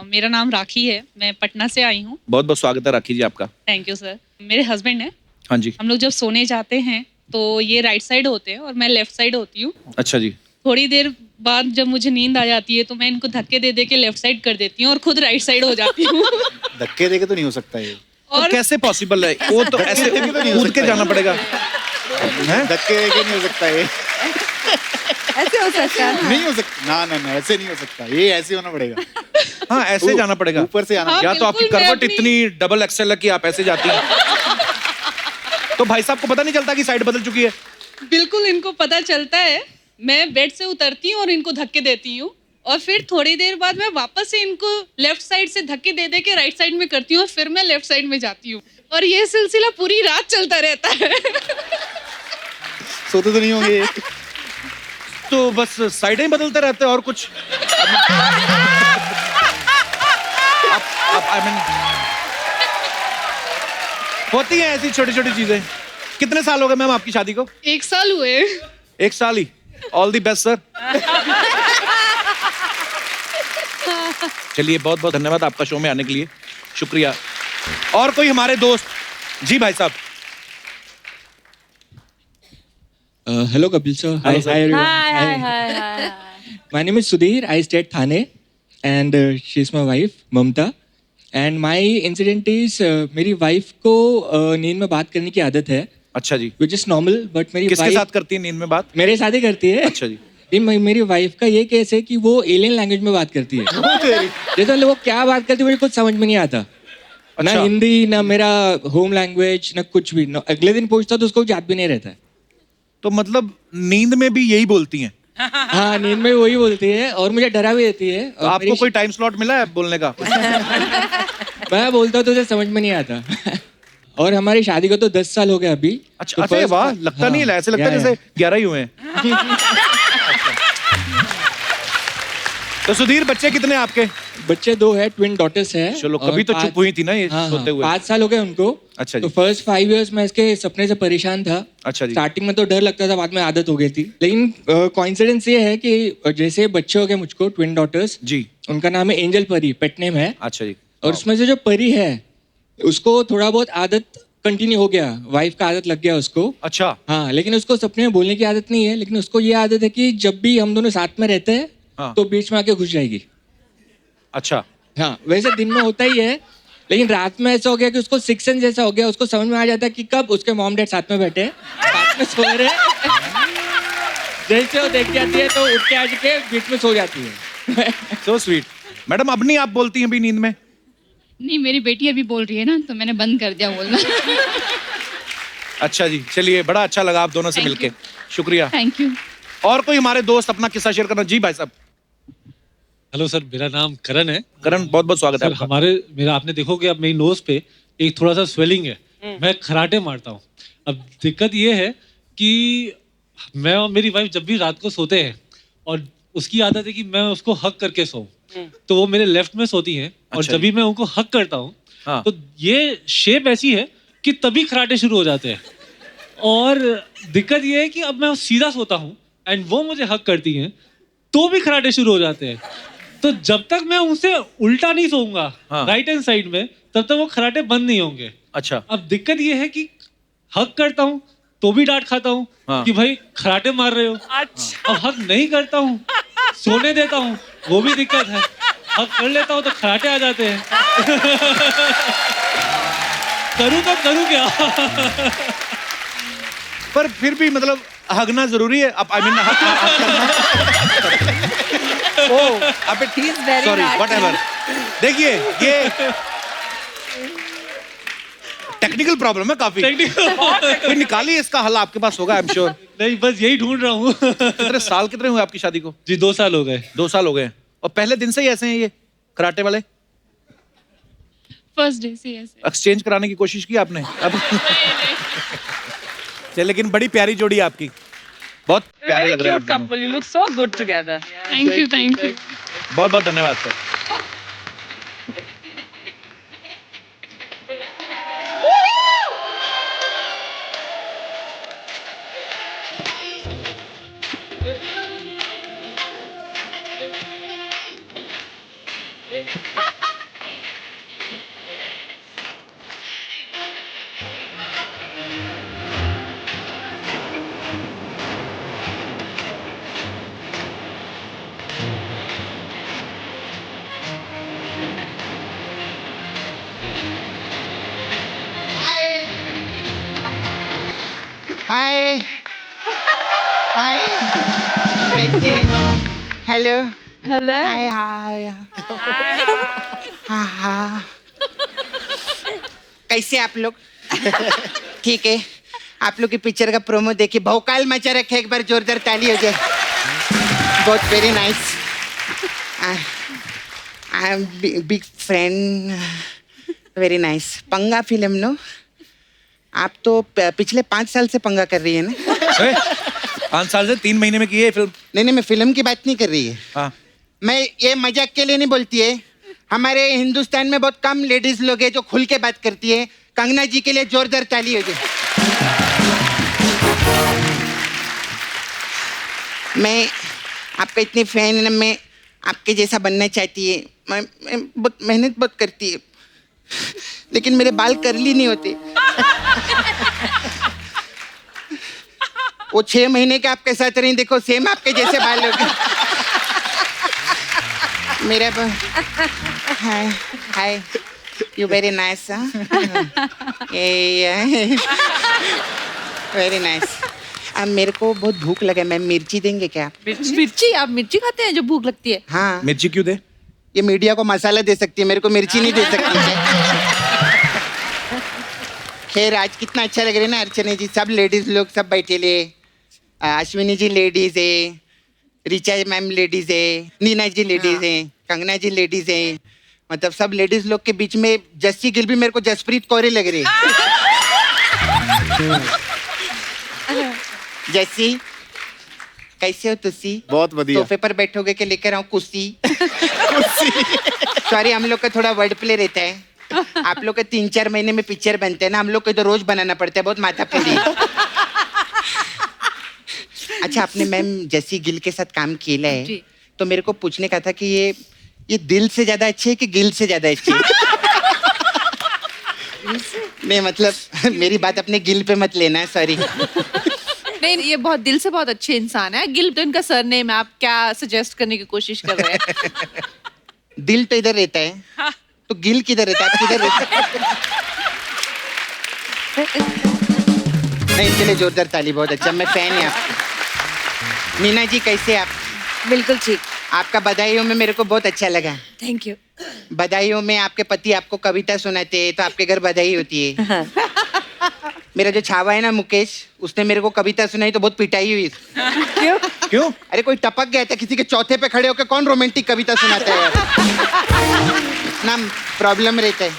मेरा नाम राखी है, मैं पटना से आई हूँ। बहुत बहुत स्वागत है राखी जी आपका। Thank you sir. मेरे हस्बैंड है, हाँ जी। हम लोग जब सोने जाते हैं तो ये राइट साइड होते हैं और मैं लेफ्ट साइड होती हूँ। अच्छा जी। थोड़ी देर बाद जब मुझे नींद आ जाती है तो मैं इनको धक्के दे दे के लेफ्ट साइड कर देती हूँ और खुद राइट साइड हो जाती हूँ। धक्के देके तो नहीं हो सकता ये। तो कैसे पॉसिबल है? वो तो ऐसे कूद के जाना पड़ेगा। हैं? धक्के देके नहीं हो सकता ये। ऐसे हो सकता है? नहीं हो सकता, ना ना ना, ऐसे नहीं हो सकता, ये ऐसे होना पड़ेगा। हाँ, ऐसे जाना पड़ेगा, ऊपर से आना। हाँ, या तो आपकी बिल्कुल, मैं करवट अपनी- इतनी डबल एक्सेल है कि आप ऐसे जाती हैं। तो भाई साहब को पता नहीं चलता कि साइड बदल चुकी है? बिल्कुल इनको पता चलता है। मैं बेड से उतरती हूँ और इनको धक्के देती हूँ और फिर थोड़ी देर बाद मैं वापस से इनको लेफ्ट साइड से धक्के दे दे के राइट साइड में करती हूँ और फिर मैं लेफ्ट साइड में जाती हूँ और ये सिलसिला पूरी रात चलता रहता है। सोते तो नहीं होंगे ये। तो बस साइडें ही बदलते रहते हैं और कुछ। आई मीन होती हैं ऐसी छोटी छोटी चीजें। कितने साल हो गए मैम आपकी शादी को? 1 साल हुए। 1 साल ही? All the best sir. चलिए, बहुत बहुत धन्यवाद आपका शो में आने के लिए, शुक्रिया। और कोई हमारे दोस्त? जी भाई साहब। Hello Kapil sir. Hi everyone. Hi. My name is Sudhir. I stay at Thane, and she's my wife Mamta. And my incident is मेरी wife को नींद में बात करने की आदत है. अच्छा जी। Which is normal, but मेरी किसके wife साथ करती है नींद में बात? मेरे साथ ही करती है. अच्छा जी। मेरी वाइफ का ये केस है कि वो एलियन लैंग्वेज में बात करती है। जैसे वो क्या बात करती है मुझे कुछ समझ में नहीं आता। ना अच्छा। हिंदी, ना मेरा होम लैंग्वेज, ना कुछ भी। अगले दिन पूछता तो उसको याद भी नहीं रहता है। तो मतलब नींद में भी यही बोलती हैं? हाँ, नींद में वही बोलती है और मुझे डरा भी देती है। तो आपको कोई टाइम स्लॉट मिला है बोलने का? मैं बोलता हूँ तो उसे समझ में नहीं आता। और हमारी शादी को तो 10 साल हो गए अभी। अच्छा, अच्छा, वाह, लगता नहीं है, ऐसे लगता है जैसे 11 ही हुए हैं। तो सुधीर, बच्चे कितने आपके? बच्चे 2 है, ट्विन डॉटर्स है। चलो, कभी तो चुप हुई थी ना ये सोते हुए। 5 साल हो गए उनको। अच्छा जी। तो फर्स्ट 5 इयर्स मैं इसके सपने से परेशान था। अच्छा जी। स्टार्टिंग में तो डर लगता था, बाद में आदत हो गई थी। लेकिन कोइंसिडेंस ये है कि जैसे बच्चे हो गए मुझको, ट्विन डॉटर्स जी, उनका नाम है एंजल परी, पेट नेम है। अच्छा जी। और उसमें से जो परी है उसको थोड़ा बहुत आदत कंटिन्यू हो गया, वाइफ का आदत लग गया उसको। अच्छा। हाँ, लेकिन उसको सपने में बोलने की आदत नहीं है, लेकिन उसको ये आदत है कि जब भी हम दोनों साथ में रहते हैं हाँ। तो बीच में आके घुस जाएगी। अच्छा। हाँ, वैसे दिन में होता ही है, लेकिन रात में ऐसा हो गया कि उसको 6 सेंस जैसा हो गया। उसको समझ में आ जाता है कि कब उसके मॉम डैड साथ में बैठे हैं, साथ में सो रहे हैं। जैसे वो देख जाती है तो उठ के आ के बीच में सो जाती है। So sweet. मैडम, अब नहीं आप बोलती हैं भी नींद में? नहीं, मेरी बेटी अभी बोल रही है ना, तो मैंने बंद कर दिया बोलना। अच्छा जी, चलिए, बड़ा अच्छा लगा आप दोनों से मिलके। शुक्रिया। Thank you. और कोई हमारे दोस्त अपना किस्सा शेयर करना? जी भाई साहब। हेलो सर, मेरा नाम करण है। करण, बहुत बहुत स्वागत है सर, आपका। मेरा आपने देखोगे अब मेरी नोज पे एक थोड़ा सा स्वेलिंग है। मैं खराटे मारता हूँ। अब दिक्कत ये है कि मैं और मेरी वाइफ जब भी रात को सोते हैं और उसकी आदत है कि मैं उसको हक करके सोऊं, तो वो मेरे लेफ्ट में सोती हैं और अच्छा जब भी मैं उनको हक करता हूँ हाँ। तो ये शेप ऐसी है कि तभी खराटे शुरू हो जाते हैं। और दिक्कत ये है कि अब मैं सीधा सोता हूँ एंड वो मुझे हक करती हैं तो भी खराटे शुरू हो जाते हैं। तो जब तक मैं उनसे उल्टा नहीं सोऊंगा हाँ। राइट हैंड साइड में, तब तक वो खराटे बंद नहीं होंगे। अच्छा। अब दिक्कत ये है कि हक करता हूँ तो भी डांट खाता हूँ हाँ। कि भाई खराटे मार रहे हो। अच्छा। अब हक नहीं करता हूँ, सोने देता हूँ, वो भी दिक्कत है। हक कर लेता हूँ तो खराटे आ जाते हैं। करूँ तो करूँ क्या? पर फिर भी मतलब हगना जरूरी है। आप आई मीन सॉरी, व्हाटएवर। देखिए, ये टेक्निकल प्रॉब्लम है काफी। कोई निकालिए इसका हल, आपके पास होगा आई एम श्योर। नहीं, बस यही ढूंढ रहा हूँ। कितने हुए आपकी शादी को? जी 2 साल हो गए। 2 साल हो गए। और पहले दिन से ही ऐसे हैं ये कराटे वाले? फर्स्ट डे से ऐसे। एक्सचेंज कराने की कोशिश की आपने? अब चल, लेकिन बड़ी प्यारी जोड़ी आपकी, बहुत प्यारे लग रहे हैं आप दोनों। couple, you look so good together. Thank you, thank you. बहुत बहुत धन्यवाद सर। हाय हाय हेलो हेलो। हाय हाय हाँ हाँ, कैसे आप लोग? ठीक है, आप लोग की पिक्चर का प्रोमो देखिए, भौकाल मचा रखे, एक बार जोरदार ताली हो जाए। बहुत very nice. I am big friend, very nice. पंगा फिल्म नो, आप तो पिछले 5 साल से पंगा कर रही है ना? 5 साल से 3 महीने में की है फिल्म? नहीं, मैं फिल्म की बात नहीं कर रही है। हाँ। मैं ये मजाक के लिए नहीं बोलती है। हमारे हिंदुस्तान में बहुत कम लेडीज लोग हैं जो खुल के बात करती है। कंगना जी के लिए जोरदार ताली हो जाए। मैं आपका इतनी फैन है, मैं आपके जैसा बनना चाहती है। मैं बहुत मेहनत बहुत करती है, लेकिन मेरे बाल कर्ली नहीं होते। वो 6 महीने के आपके साथ रही, देखो सेम आपके जैसे बाल हो गए। मेरा हाय हाय, you very nice. Very nice. अब मेरे को बहुत भूख लगा, मैं मिर्ची देंगे क्या? मिर्ची? आप मिर्ची खाते हैं जब भूख लगती है? हाँ। मिर्ची क्यों दे? ये मीडिया को मसाला दे सकती है, मेरे को मिर्ची नहीं दे सकती। खैर, आज कितना अच्छा लग रहा है ना अर्चना जी, सब लेडीज लोग सब बैठे ले। अश्विनी जी लेडीज है, रिचा मैम लेडीज है, नीना जी लेडीज हैं, कंगना जी लेडीज हैं, मतलब सब लेडीज लोग के बीच में जस्सी गिल भी मेरे को जसप्रीत कौर लग रही है। जस्सी कैसे हो तुसी? बहुत बढ़िया। सोफे पर बैठोगे कि लेकर आऊं कुर्सी? सॉरी, हम लोग का थोड़ा वर्ड प्ले रहता है। आप लोग के 3-4 महीने में पिक्चर बनते हैं ना, हम लोग को तो रोज बनाना पड़ता है, बहुत माथा पड़ी। अच्छा, आपने मैम जस्सी गिल के साथ काम किया है, तो मेरे को पूछने का था कि ये दिल से ज्यादा अच्छी है कि गिल से ज्यादा अच्छी है? नहीं मतलब मेरी बात अपने गिल पे मत लेना है, सॉरी। नहीं, ये बहुत दिल से बहुत अच्छे इंसान है। गिल तो इनका सरनेम है, आप क्या सजेस्ट करने की कोशिश कर रहे हैं? दिल तो इधर रहता है, तो गिल किधर रहता है? आप किधर रहता है? नहीं, इनके लिए जोरदार ताली, बहुत अच्छा, मैं फैन है आपका। नीना जी कैसे आप? बिल्कुल ठीक। आपका बधाइयों में मेरे को बहुत अच्छा लगा। Thank you. बधाइयों में आपके पति आपको कविता सुनाते हैं तो आपके घर बधाई होती है। मेरा जो छावा है ना मुकेश, उसने मेरे को कविता सुनाई तो बहुत पिटाई हुई। क्यों? क्यों? अरे कोई टपक गया था, किसी के चौथे पे खड़े होकर कौन रोमांटिक कविता सुनाता है यार? ना प्रॉब्लम रहता है।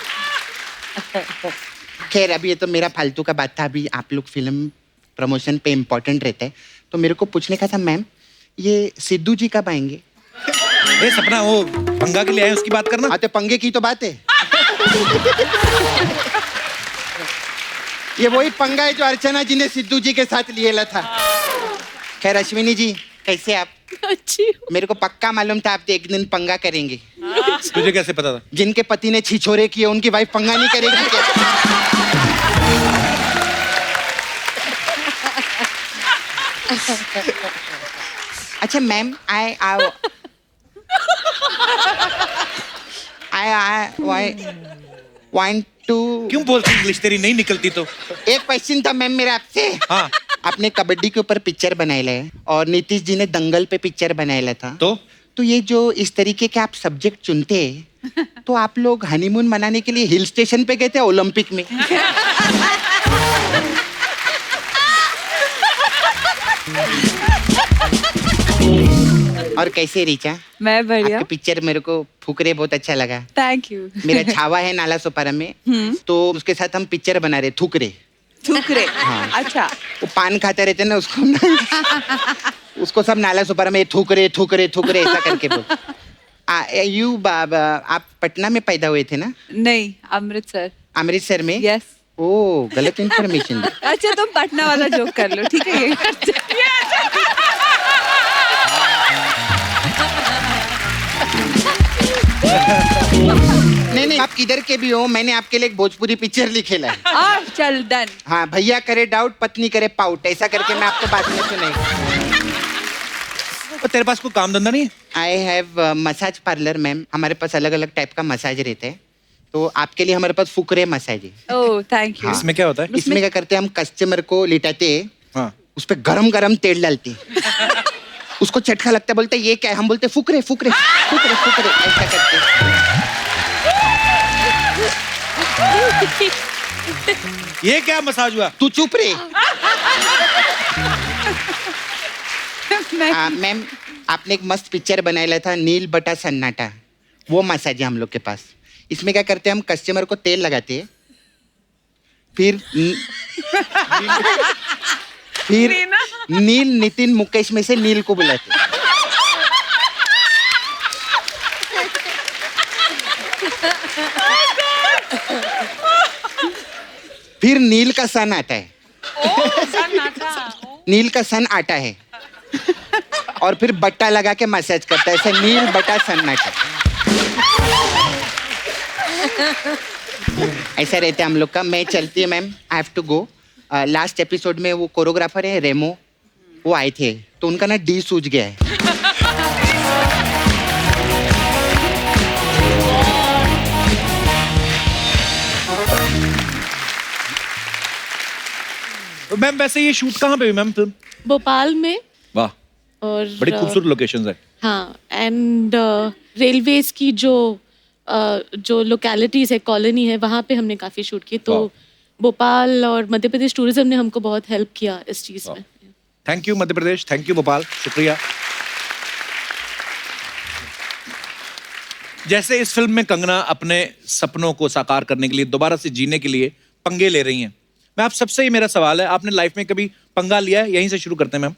खैर, अभी ये तो मेरा फालतू का बात था। अभी आप लोग फिल्म प्रमोशन पे इम्पोर्टेंट रहता है, तो मेरे को पूछने का था मैम, ये सिद्धू जी कब आएंगे? सपना, वो पंगा के लिए आए, उसकी बात करना। हाँ, तो पंगे की तो बात है। ये वही पंगा है जो अर्चना जी ने सिद्धू जी के साथ लिया था। खैर अश्विनी जी कैसे आप? अच्छी। मेरे को पक्का मालूम था आप एक दिन पंगा करेंगे। तुझे कैसे पता था? जिनके पति ने छिछोरे किए उनकी वाइफ पंगा नहीं करेगी क्या? अच्छा मैम, आई वांट टू। क्यों बोलती इंग्लिश? तेरी नहीं निकलती तो। एक क्वेश्चन था मैम मेरा आपसे। हाँ। आपने कबड्डी के ऊपर पिक्चर बनाया है और नीतीश जी ने दंगल पे पिक्चर बनाया था, तो ये जो इस तरीके के आप सब्जेक्ट चुनते हैं, तो आप लोग हनीमून मनाने के लिए हिल स्टेशन पे गए थे ओलंपिक में? और कैसे रीचा? मैं बढ़िया। आपके पिक्चर मेरे को फुकरे बहुत अच्छा लगा। Thank you. मेरा छावा है नाला सोपारा में, तो उसके साथ हम पिक्चर बना रहे थुकरे। थुकरे? हाँ। अच्छा। वो पान खाते रहते ना उसको उसको सब नाला सुपारा में थुकरे थुकरे थुकरे ऐसा करके बोल। आप पटना में पैदा हुए थे ना? नहीं, अमृतसर। अमृतसर में? यस। ओ, गलत इन्फॉर्मेशन। अच्छा, तुम पटना वाला जोक कर लो, ठीक है? नहीं, आप किधर के भी हो, मैंने आपके लिए एक भोजपुरी पिक्चर लिखेला है। चल डन। हाँ, भैया करे डाउट, पत्नी करे पाउट, ऐसा करके मैं आपको बाद में सुनाई। तेरे पास कोई काम धंधा नहीं है? I have massage parlour ma'am. हमारे पास अलग अलग टाइप का मसाज रहते हैं, तो आपके लिए हमारे पास फुकरे मसाज है। ओह, थैंक यू। इसमें क्या होता है? इसमें क्या करते हैं हम, कस्टमर को लिटाते हैं, हाँ। उस पर गरम गरम तेल डालते हैं, उसको चटका लगता है, बोलते ये क्या है? हम बोलते फुकरे फुकरे फुकरे फुकरे, ऐसा करते। ये क्या मसाज हुआ? तू चुप रे। मैम, आपने एक मस्त पिक्चर बनाया था नील बटा सन्नाटा, वो मसाज है हम लोग के पास। इसमें क्या करते हैं हम, कस्टमर को तेल लगाते हैं, फिर नील नितिन मुकेश में से नील को बुलाते हैं। फिर नील का सन आता है। नील का सन आता है और फिर बट्टा लगा के मसाज करता है, ऐसे नील बटा सन्नाटा। ऐसा रहता है हम लोग का। मैं चलती है ma'am, I have to go. Last episode में वो कोरियोग्राफर है रेमो, वो आए थे, तो उनका ना डी सूझ गया है। मैम वैसे ये शूट कहाँ पे हुई मैम फिल्म? भोपाल में। वाह, और बड़ी खूबसूरत लोकेशंस है। हाँ, एंड रेलवेज की जो लोकेलिटीज है, कॉलोनी है, वहाँ पे हमने काफी शूट की। तो भोपाल और मध्य प्रदेश टूरिज्म ने हमको बहुत हेल्प किया इस चीज में। Thank you Madhya Pradesh, thank you Bhopal, शुक्रिया। जैसे इस फिल्म में कंगना अपने सपनों को साकार करने के लिए, दोबारा से जीने के लिए पंगे ले रही हैं। मैं आप सबसे ही मेरा सवाल है, आपने लाइफ में कभी पंगा लिया है? यहीं से शुरू करते हैं मैम।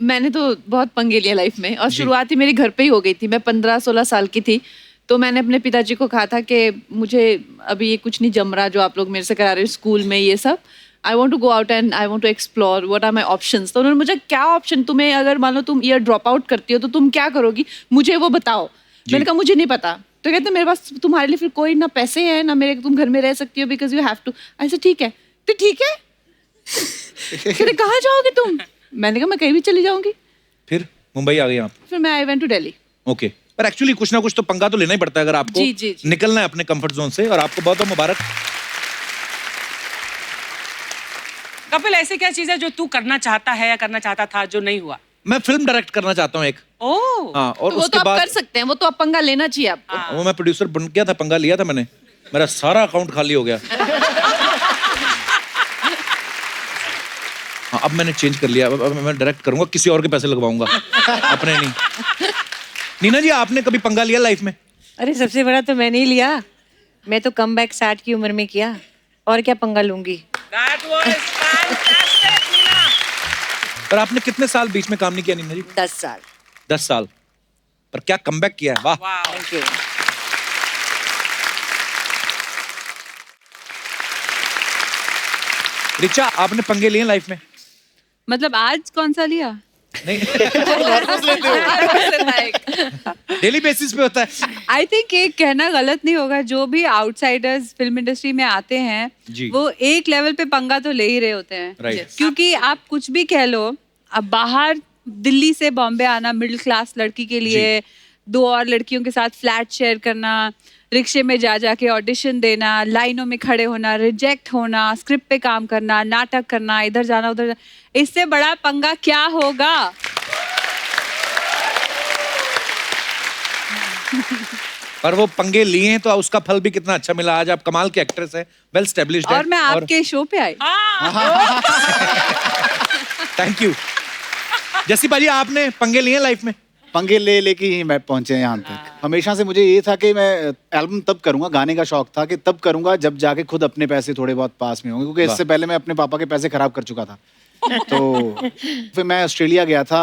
मैंने तो बहुत पंगे लिया लाइफ में, और शुरुआत ही मेरे घर पे ही हो गई थी। मैं 15-16 साल की थी, तो मैंने अपने पिताजी को कहा था कि मुझे अभी ये कुछ नहीं जम रहा जो आप लोग मेरे से करा रहे हो स्कूल में ये सब। I want to go out and I want to explore what are my options. तो उन्होंने मुझे, क्या ऑप्शन, तुम्हें अगर मान लो तुम ईयर ड्रॉप आउट करती हो तो तुम क्या करोगी, मुझे वो बताओ। मैंने कहा मुझे नहीं पता। तो कहते मेरे पास तुम्हारे लिए फिर कोई ना पैसे हैं ना मेरे, तुम घर में रह सकती हो बिकॉज यू हैव टू। ऐसे ठीक है, तो ठीक है। कहते कहाँ जाओगे तुम? मैंने कहा मैं कहीं भी चली जाऊंगी। फिर मुंबई आ गए आप? फिर मैं I went to Delhi. Okay, पर एक्चुअली कुछ ना कुछ तो पंगा तो लेना ही पड़ता है अगर आपको जी। निकलना है अपने कंफर्ट जोन से, और आपको बहुत बहुत मुबारक। कपिल, ऐसी क्या चीज है जो तू करना चाहता है या करना चाहता था जो नहीं हुआ? मैं फिल्म डायरेक्ट करना चाहता हूँ एक। हाँ, और तो वो उसके तो आप बाद कर सकते हैं, वो तो आप पंगा लेना चाहिए आपको। वो मैं प्रोड्यूसर बन गया था, पंगा लिया था मैंने, मेरा सारा अकाउंट खाली हो गया। हाँ, अब मैंने चेंज कर लिया, अब मैं डायरेक्ट करूंगा, किसी और के पैसे लगवाऊंगा, अपने नहीं। नीना जी, आपने कभी पंगा लिया लाइफ में? अरे सबसे बड़ा तो मैंने ही लिया। मैं तो कमबैक 60 की उम्र में किया, और क्या पंगा लूंगी। That was fantastic, Neena. पर आपने कितने साल बीच में काम नहीं किया नीना जी? 10 साल। 10 साल, पर क्या कमबैक किया है, वाह। Thank you. रिचा, आपने पंगे लिए लाइफ में? मतलब आज कौन सा लिया? डेली बेसिस पे होता है। आई थिंक एक कहना गलत नहीं होगा, जो भी आउटसाइडर्स फिल्म इंडस्ट्री में आते हैं जी। वो एक लेवल पे पंगा तो ले ही रहे होते हैं। Right. क्योंकि आप कुछ भी कह लो, अब बाहर दिल्ली से बॉम्बे आना मिडिल क्लास लड़की के लिए, 2 और लड़कियों के साथ फ्लैट शेयर करना, रिक्शे में जा जाके ऑडिशन देना, लाइनों में खड़े होना, रिजेक्ट होना, स्क्रिप्ट पे काम करना, नाटक करना, इधर जाना उधर जाना, इससे बड़ा पंगा क्या होगा? पर वो पंगे लिए हैं तो उसका फल भी कितना अच्छा मिला। आज आप कमाल के एक्ट्रेस हैं, वेल एस्टेब्लिश्ड हैं। और मैं आपके शो पे आई। Thank you. जैसी बाजी, आपने पंगे लिए लाइफ में? पंगे ले लेके ही मैं पहुंचे यहाँ तक। हमेशा से मुझे ये था कि मैं एल्बम तब करूंगा, गाने का शौक था कि तब करूंगा जब जाके खुद अपने पैसे थोड़े बहुत पास में होंगे, क्योंकि इससे पहले मैं अपने पापा के पैसे खराब कर चुका था। तो फिर मैं ऑस्ट्रेलिया गया था।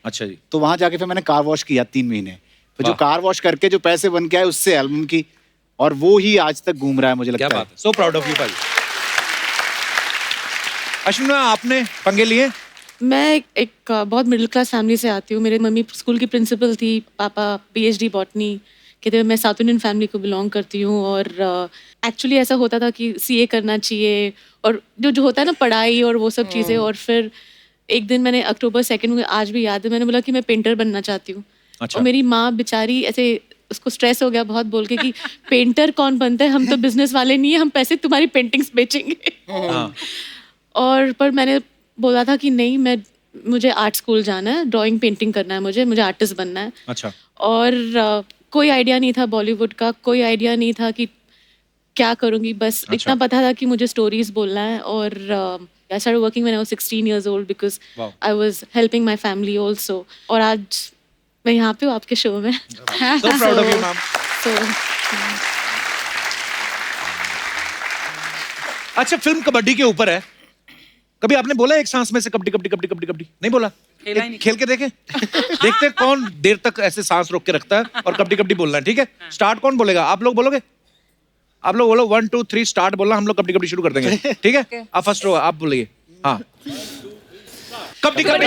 अच्छा जी। तो वहां जाके फिर मैंने कार वॉश किया 3 महीने। फिर जो कार वॉश करके जो पैसे बन के आए उससे एल्बम की, और वो ही आज तक घूम रहा है, मुझे लगता है। क्या बात है, सो प्राउड ऑफ यू भाई। अश्विन, आपने पंगे लिए? मैं एक बहुत मिडिल क्लास फैमिली से आती हूँ। मेरे मम्मी स्कूल की प्रिंसिपल थी, पापा PhD बॉटनी के थे। मैं साउथ इंडियन फैमिली को बिलोंग करती हूँ, और एक्चुअली ऐसा होता था कि CA करना चाहिए, और जो होता है ना पढ़ाई और वो सब चीज़ें। और फिर एक दिन मैंने October 2 मुझे आज भी याद है, मैंने बोला कि मैं पेंटर बनना चाहती हूँ। अच्छा। और मेरी माँ बेचारी ऐसे, उसको स्ट्रेस हो गया बहुत बोल के कि पेंटर कौन बनता है, हम तो बिजनेस वाले नहीं है, हम पैसे तुम्हारी पेंटिंग्स बेचेंगे। और पर मैंने बोला था कि नहीं, मुझे आर्ट स्कूल जाना है, ड्राइंग पेंटिंग करना है, मुझे आर्टिस्ट बनना है। अच्छा। और कोई आइडिया नहीं था बॉलीवुड का, कोई आइडिया नहीं था कि क्या करूँगी, बस इतना पता था कि मुझे स्टोरीज बोलना है। और I started working when I was 16 years old because I was helping my family also. और आज मैं यहाँ पे हूँ आपके शो में। So proud of you, ma'am. अच्छा, फिल्म कबड्डी के ऊपर है। कभी आपने बोला एक सांस में से कबड्डी कबड्डी कबड्डी कबड्डी कबड्डी? नहीं बोला? खेल के देखें। देखते हैं कौन देर तक ऐसे सांस रोक के रखता है और कबड्डी कबड्डी बोलना है। ठीक है, स्टार्ट कौन बोलेगा? आप लोग बोलोगे? आप लोग बोलो 1 2 3 स्टार्ट बोलना, हम लोग कबड्डी कबड्डी शुरू कर देंगे। ठीक है, आप फर्स्ट रो, आप बोलिए। हाँ, कबड्डी कबड्डी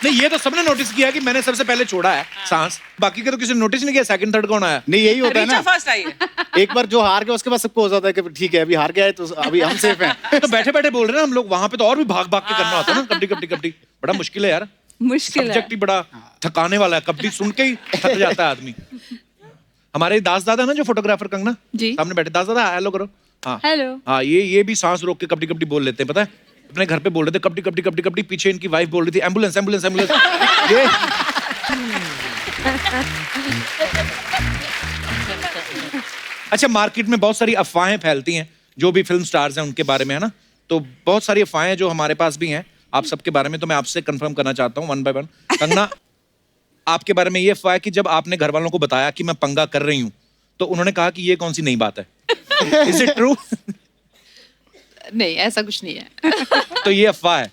नहीं, ये तो सबने नोटिस किया कि मैंने सबसे पहले छोड़ा है सांस, बाकी के तो किसी ने नोटिस नहीं किया सेकंड थर्ड कौन आया। नहीं, यही होता है ना, फर्स्ट आई है। एक बार जो हार गया उसके बाद सबको हो जाता है कि ठीक है अभी हार गया है तो अभी हम सेफ हैं। तो बैठे बैठे बोल रहे हैं ना हम लोग, वहां पे तो और भी भाग भाग के करना होता है ना कबड्डी कबड्डी कबड्डी। बड़ा मुश्किल है यार, मुश्किल है, सब्जेक्ट ही बड़ा थकाने वाला है, कबड्डी सुन के ही थक जाता है आदमी। हमारे दास दादा ना जो फोटोग्राफर कंगना जी, सामने बैठे, दास दादा हेलो करो। हाँ हेलो। हाँ, ये भी सांस रोक के कपड़ी कपड़ी बोल लेते हैं, पता है? अपने घर पे बोल रहे थे कपड़ी कपड़ी कपड़ी कपड़ी, पीछे इनकी वाइफ बोल रही थी एम्बुलेंस एम्बुलेंस एम्बुलेंस। ये अच्छा, मार्केट में बहुत सारी अफवाहें फैलती हैं जो भी फिल्म स्टार्स हैं उनके बारे में, है ना? तो बहुत सारी अफवाहें जो हमारे पास भी हैं आप सबके बारे में, तो मैं आपसे कंफर्म करना चाहता हूँ वन बाय वन। कंगना, आपके बारे में ये अफवाह है कि जब आपने घर वालों को बताया कि मैं पंगा कर रही हूँ तो उन्होंने कहा कि ये कौन सी नई बात है? Is it true? नहीं, ऐसा कुछ नहीं है। तो ये अफवाह है।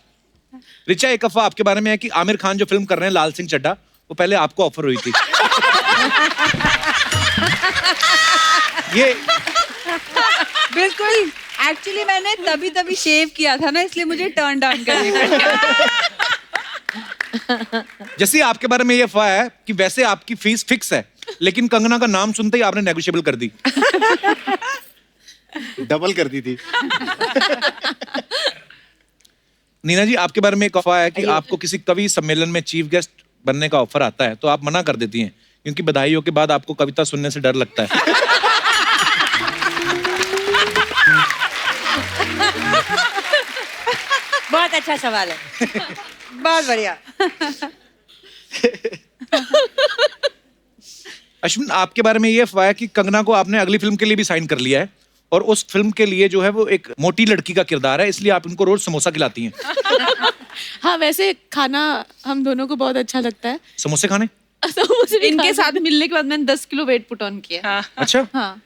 रिचा, एक अफवाह आपके बारे में है कि आमिर खान जो फिल्म कर रहे हैं लाल सिंह चड्ढा, वो पहले आपको ऑफर हुई थी। ये बिल्कुल, एक्चुअली मैंने तभी शेव किया था ना, इसलिए मुझे टर्न डाउन करनी पड़ी। जैसे आपके बारे में ये अफवाह है कि वैसे आपकी फीस फिक्स है, लेकिन कंगना का नाम सुनते ही आपने नेगोशिएबल कर दी। डबल कर दी थी। नीना जी, आपके बारे में एक अफवाह है कि आपको किसी कवि सम्मेलन में चीफ गेस्ट बनने का ऑफर आता है तो आप मना कर देती हैं क्योंकि बधाइयों के बाद आपको कविता सुनने से डर लगता है। बहुत अच्छा सवाल है। बहुत बढ़िया। अश्विन, आपके बारे में ये अफवाह है कि कंगना को आपने अगली फिल्म के लिए भी साइन कर लिया है और उस फिल्म के लिए जो है वो एक मोटी लड़की का किरदार है, इसलिए आप उनको रोज समोसा खिलाती हैं। हाँ, वैसे खाना हम दोनों को बहुत अच्छा लगता है। समोसे खाने? इनके साथ मिलने के बाद मैंने 10 किलो वेट पुट ऑन किया। अच्छा। हाँ,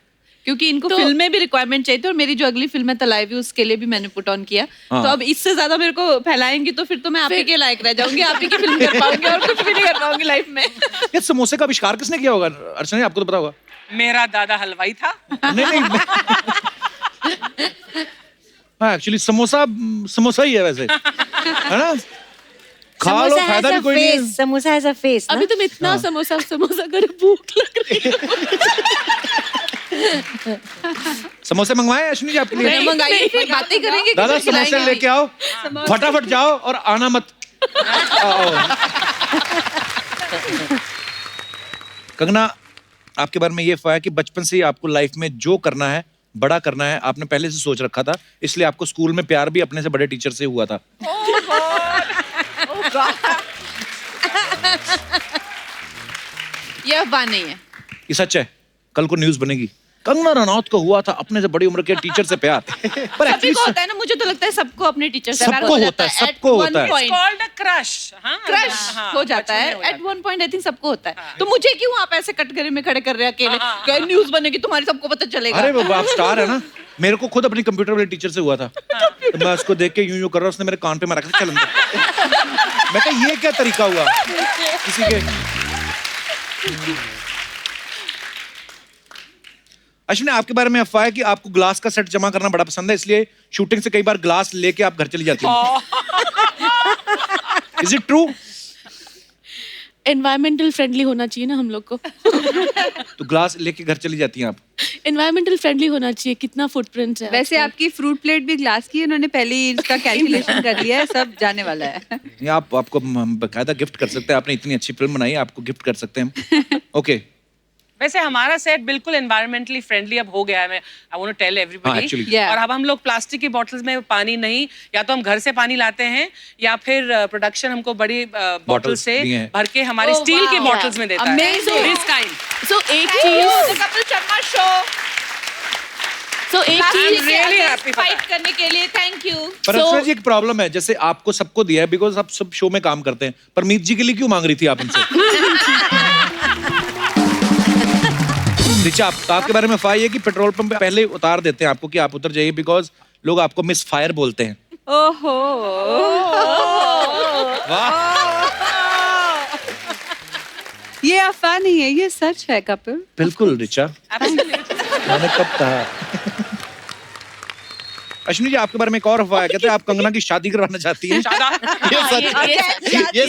क्योंकि इनको फिल्म में भी रिक्वायरमेंट चाहिए थी और मेरी जो अगली फिल्म है तलाइवी, उसके लिए भी मैंने पुट ऑन किया। हाँ। तो अब इससे ज्यादा मेरे को फैलाएंगी तो फिर तो मैं आप ही के लायक रह जाऊंगी, आप ही की फिल्म कर पाऊंगी और कुछ भी नहीं कर पाऊंगी लाइफ में। ये समोसे का आविष्कार किसने किया होगा? अर्चना, आपको तो पता होगा। मेरा दादा हलवाई था। नहीं हाँ, एक्चुअली समोसा ही है वैसे, है ना? खा लो, फायदा भी कोई नहीं है। Samosa has a face. अभी तुम इतना समोसा कर भूख लग रही है। समोसे मंगवाए अश्विनी जी आपके लिए? नहीं, मंगाइए, फिर बातें करेंगे। दादा किसे समोसे खिलाएंगे? लेके आओ, फटाफट जाओ और आना मत। कंगना, आपके बारे में ये अफवाह है कि बचपन से ही आपको लाइफ में जो करना है, बड़ा करना है, आपने पहले से सोच रखा था, इसलिए आपको स्कूल में प्यार भी अपने से बड़े टीचर से हुआ था। ये अफवाह नहीं है। ये सच है। कल को न्यूज़ बनेगी, कंगना रनौत को हुआ था अपने से बड़ी उम्र के टीचर से प्यार। पर सभी को होता है ना, मुझे तो लगता है सबको अपने टीचर से प्यार सबको होता है, सबको होता है। It's called a crush. हाँ, क्रश हाँ, हो जाता बचपन में है हो at one point. I think सबको होता है। तो मुझे क्यों आप ऐसे कटघरे में खड़े कर रहे हैं अकेले? कहीं न्यूज़ बनेगी तुम्हारी, सबको पता चलेगा। अरे वो आप स्टार है ना। मेरे को खुद अपनी कंप्यूटर वाले टीचर से हुआ था। तो मैं उसको देख के यूं कर रहा, उसने मेरे कान पे मारा, चल अंदर। मैं कहा ये क्या तरीका हुआ किसी के। अश्विनी, आपके बारे में अफवाह है कि आपको ग्लास का सेट जमा करना बड़ा पसंद है, इसलिए शूटिंग से कई बार ग्लास लेके आप घर चली जाती हैं। Is it true? Environmental friendly होना चाहिए ना हम लोग को। तो ग्लास लेके घर चली जाती हैं आप? एनवायरमेंटल फ्रेंडली होना चाहिए, कितना फुटप्रिंट है। वैसे आपकी फ्रूट प्लेट भी ग्लास की है, उन्होंने पहले ही इसका कैलकुलेशन कर लिया है, सब जाने वाला है। ये आपको हम बकायदा गिफ्ट कर सकते हैं, आपने इतनी अच्छी फिल्म बनाई है, आपको गिफ्ट कर सकते हैं हम। ओके। वैसे हमारा सेट बिल्कुल एनवायरमेंटली फ्रेंडली अब हो गया है। मैं I want to tell everybody. actually. और अब हम लोग प्लास्टिक की बॉटल्स में पानी नहीं, या तो हम घर से पानी लाते हैं या फिर प्रोडक्शन हमको बड़ी बॉटल से दिए हैं। भर के हमारे स्टील की बॉटल्स में देता है। Amazing. This kind. So एक चीज I'm really happy for fight that. करने के लिए थैंक यू। पर अर्चना जी, एक प्रॉब्लम है, जैसे आपको सबको दिया है बिकॉज आप सब शो में काम करते हैं, पर मीत जी के लिए क्यों मांग रही थी आप उनसे? रिचा, आपके बारे में अफवाह है कि पेट्रोल पंप पे पहले उतार देते हैं आपको कि आप उतर जाइए बिकॉज लोग आपको मिस फायर बोलते हैं। ओहो। वाह। ये अफवाह नहीं है, ये सच है कपिल। बिल्कुल रिचा, मैंने कब कहा। अश्विनी जी, आपके बारे में एक और अफवाह है, कहते हैं आप कंगना की शादी करवाना चाहती हैं। ये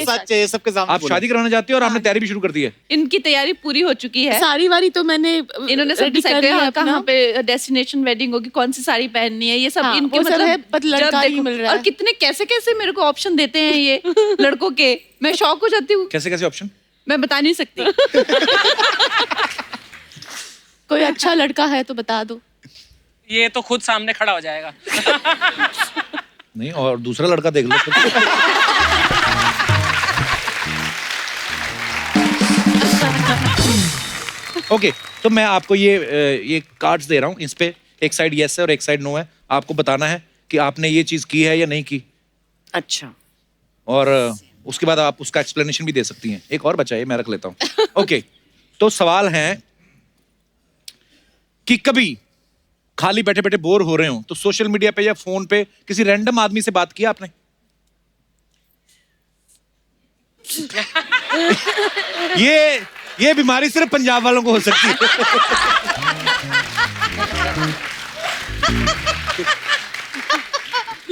सच है, ये सबके सामने आप शादी कराना चाहती हैं और आपने तैयारी भी शुरू कर दी है। इनकी तैयारी पूरी हो चुकी है। साड़ी वाड़ी तो मैंने इन्होंने सब ready डिसाइड कर लिया किया अपना। कहाँ पे डेस्टिनेशन वेडिंग होगी, कौन सी साड़ी पहननी है, ये सब हाँ, इनके वो सब है, पर जब लड़का ही देखो- मिल रहा और है। कितने कैसे कैसे मेरे को ऑप्शन देते हैं ये लड़कों के, मैं शॉक हो जाती हूँ। कैसे कैसे ऑप्शन? मैं बता नहीं सकती। कोई अच्छा लड़का है तो बता दो। ये तो खुद सामने खड़ा हो जाएगा। नहीं, और दूसरा लड़का देख लो। ओके, तो मैं आपको ये कार्ड्स दे रहा हूँ। इस पे एक साइड यस है और एक साइड नो है। आपको बताना है कि आपने ये चीज की है या नहीं की। अच्छा। और उसके बाद आप उसका एक्सप्लेनेशन भी दे सकती हैं। एक और बचा है, मैं रख लेता हूँ। ओके, तो सवाल है कि कभी खाली बैठे बैठे बोर हो रहे हो तो सोशल मीडिया पे या फोन पे किसी रैंडम आदमी से बात किया आपने? ये बीमारी सिर्फ पंजाब वालों को हो सकती है।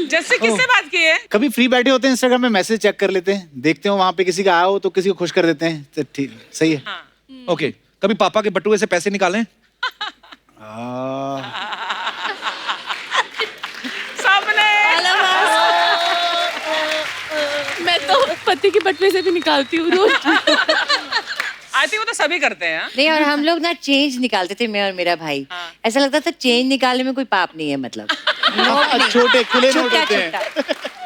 जैसे किससे बात की है? कभी फ्री बैठे होते हैं, इंस्टाग्राम में मैसेज चेक कर लेते हैं, देखते हो वहां पे किसी का आया हो तो किसी को खुश कर देते हैं, तो ठीक, सही है। ओके, कभी पापा के बटुए से पैसे निकालें? मैं तो पति के बटुए से भी निकालती हूँ रोज। आई थिंक वो तो सभी करते हैं। नहीं, और हम लोग ना चेंज निकालते थे, मैं और मेरा भाई। ऐसा लगता था चेंज निकालने में कोई पाप नहीं है, मतलब छोटे खुले नोट होते हैं।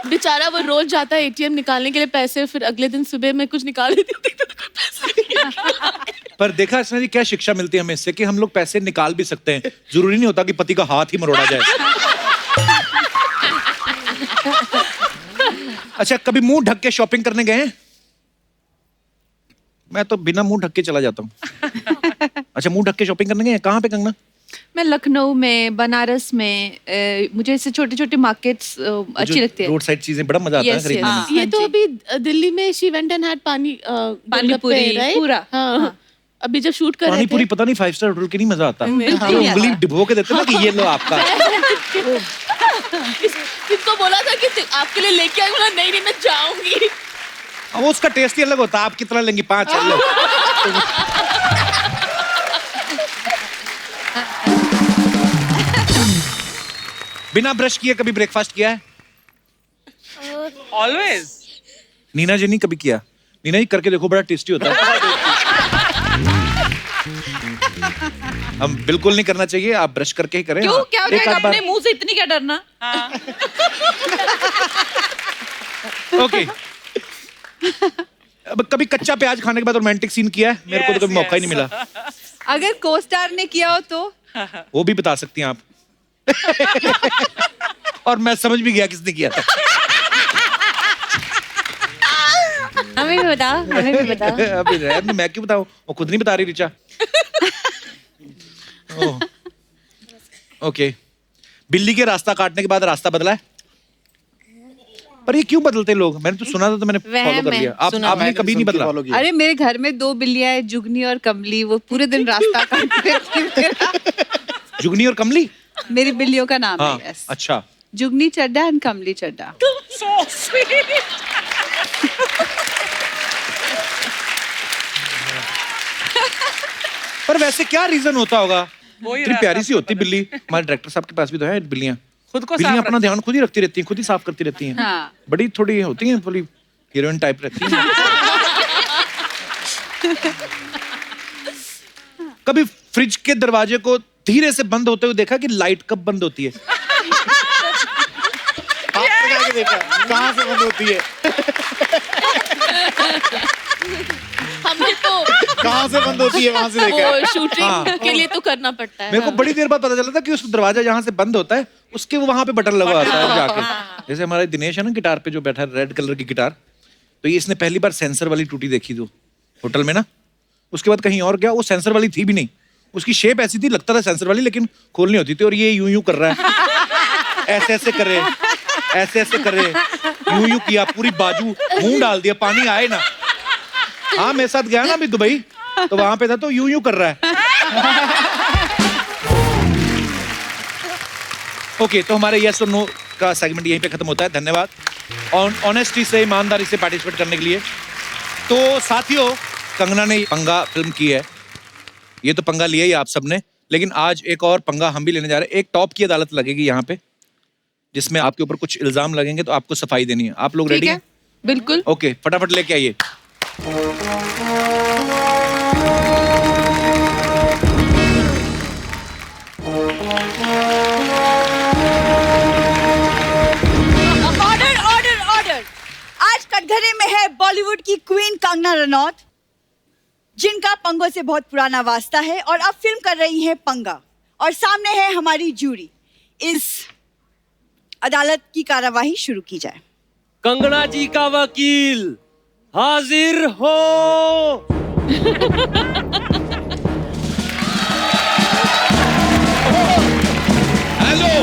बेचारा वो रोज जाता है एटीएम निकालने के लिए पैसे, फिर अगले दिन सुबह मैं कुछ निकाल लेती हूँ। पर देखा इसमें जी क्या शिक्षा मिलती है हमें इससे कि हम लोग पैसे निकाल भी सकते हैं, जरूरी नहीं होता कि पति का हाथ ही मरोड़ा जाए। अच्छा, कभी मुंह ढक के शॉपिंग करने गए हैं? मैं तो बिना मुंह ढक के चला जाता हूँ। अच्छा, मुंह ढक के शॉपिंग करने गए? कहाँ पे कंगना? मैं लखनऊ में, बनारस में, मुझे ऐसे छोटे छोटे मार्केट्स अच्छी लगती है। रोड साइड चीजें बड़ा मजा आता है खरीदने में। ये तो अभी दिल्ली में शी वेंट एंड हैड पानी पूरी पूरा। हाँ। अभी जब शूट कर रहे थे, पानी पूरी पता नहीं 5 स्टार होटल की नहीं मजा आता। जो उंगली डिबो के देते ना कि ये लो आपका। किसको बोला था कि आपके लिए लेके आई, बोला नहीं मैं जाऊंगी। वो उसका टेस्ट ही अलग होता है। आप कितना लेंगी? 5 लो। बिना ब्रश किए कभी ब्रेकफास्ट किया है? ऑलवेज। नीना जी नहीं कभी किया? नीना जी करके देखो, बड़ा टेस्टी होता है। हम बिल्कुल नहीं करना चाहिए, आप ब्रश करके ही करें। क्यों? क्या हो एक जाएगा? आध बार- अपने मुंह से इतनी क्या डरना? ओके। अब कभी कच्चा प्याज खाने के बाद रोमांटिक सीन किया है? मेरे को तो कभी मौका ही नहीं मिला। अगर को स्टार ने किया हो तो वो भी बता सकती हैं आप। और मैं समझ भी गया किसने किया था। हमें भी बताओ, हमें भी बताओ। अभी रहने दो, मैं क्यों बताऊं? वो खुद नहीं बता रही ऋचा। ओके, बिल्ली के रास्ता काटने के बाद रास्ता बदला है? पर ये क्यों बदलते हैं लोग? मैंने तो सुना था, तो मैंने फॉलो कर लिया। आपने कभी नहीं बदला? अरे मेरे घर में 2 बिल्लियां हैं, जुगनी और कमली, वो पूरे दिन रास्ता काटती रहती हैं। जुगनी और कमली मेरी बिल्लियों का नाम हाँ, है। yes. अच्छा। जुगनी चड्डा and Kamli Chadda. So sweet. पर वैसे क्या रीजन होता होगा? वही इतनी रास्ता प्यारी सी होती बिल्ली। हमारे डायरेक्टर साहब के पास भी तो है बिल्लियां। खुद को बिल्लियां साफ अपना ध्यान खुद ही रखती रहती हैं, खुद ही साफ करती रहती हैं। हाँ। बड़ी थोड़ी होती हैं, थोड़ी हीरोइन टाइप रहती हैं। कभी फ्रिज के दरवाजे को धीरे से बंद होते हुए देखा कि लाइट कब बंद होती है? आपने जाके देखा कहाँ से बंद होती है? हमने तो कहाँ से बंद होती है वहां से देखा है। वो शूटिंग हाँ। के लिए तो करना पड़ता है। मेरे को बड़ी देर बाद पता चला था कि उस दरवाजा जहाँ से बंद होता है उसके वहां पे बटन लगा होता है जाके। जैसे हमारा दिनेश है ना गिटार पे जो बैठा है, रेड कलर की गिटार, तो ये इसने पहली बार सेंसर वाली टूटी देखी थी होटल में ना। उसके बाद कहीं और गया, वो सेंसर वाली थी भी नहीं। उसकी शेप ऐसी थी, लगता था सेंसर वाली, लेकिन खोलनी होती थी। और ये यूं यूं कर रहा है, ऐसे ऐसे करे, ऐसे ऐसे करे, यूं यूं किया, पूरी बाजू मुंह डाल दिया, पानी आए ना। हाँ, मेरे साथ गया ना अभी दुबई, तो वहां पे था, तो यूं यूं कर रहा है। ओके, तो हमारे यस और नो का सेगमेंट यहीं पे खत्म होता है। धन्यवाद ऑनेस्टी से, ईमानदारी से पार्टिसिपेट करने के लिए। तो साथियों, कंगना ने पंगा फिल्म की है, ये तो पंगा लिया ही आप सबने, लेकिन आज एक और पंगा हम भी लेने जा रहे हैं। एक टॉप की अदालत लगेगी यहाँ पे, जिसमें आपके ऊपर कुछ इल्जाम लगेंगे, तो आपको सफाई देनी है। आप लोग रेडी हैं? बिल्कुल। ओके, फटाफट लेके आइए। कटघरे में है बॉलीवुड की क्वीन कंगना रनौत, जिनका पंगों से बहुत पुराना वास्ता है और अब फिल्म कर रही हैं पंगा। और सामने है हमारी जूरी। इस अदालत की कार्यवाही शुरू की जाए। कंगना जी का वकील हाजिर हो। हेलो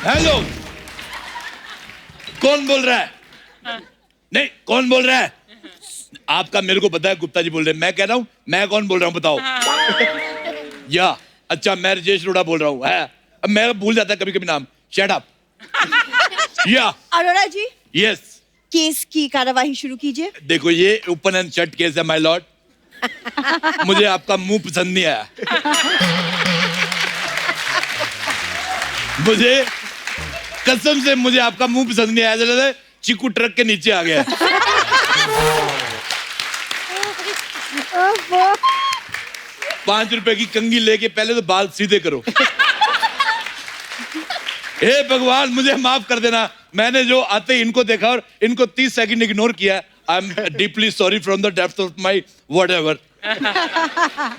हेलो, कौन बोल रहा है? नहीं, कौन बोल रहा है? आपका मेरे को पता है, गुप्ता जी बोल रहे हैं। मैं कह रहा हूं, मैं कौन बोल रहा हूं बताओ? या अच्छा, मैं राजेश अरोड़ा बोल रहा हूं। है, अब मैं भूल जाता कभी कभी नाम। Shut up. या अरोड़ा जी, यस, केस की कार्यवाही शुरू कीजिए। देखो ये ओपन एंड शट केस है माय लॉर्ड। मुझे आपका मुंह पसंद नहीं आया। मुझे कसम से मुझे आपका मुंह पसंद नहीं आया। जरा चीकू ट्रक के नीचे आ गया। 5 रुपए की कंघी लेके पहले तो बाल सीधे करो। हे भगवान, मुझे माफ कर देना। मैंने जो आते ही इनको देखा और इनको 30 सेकंड इग्नोर किया। I am deeply sorry from the depth of my whatever.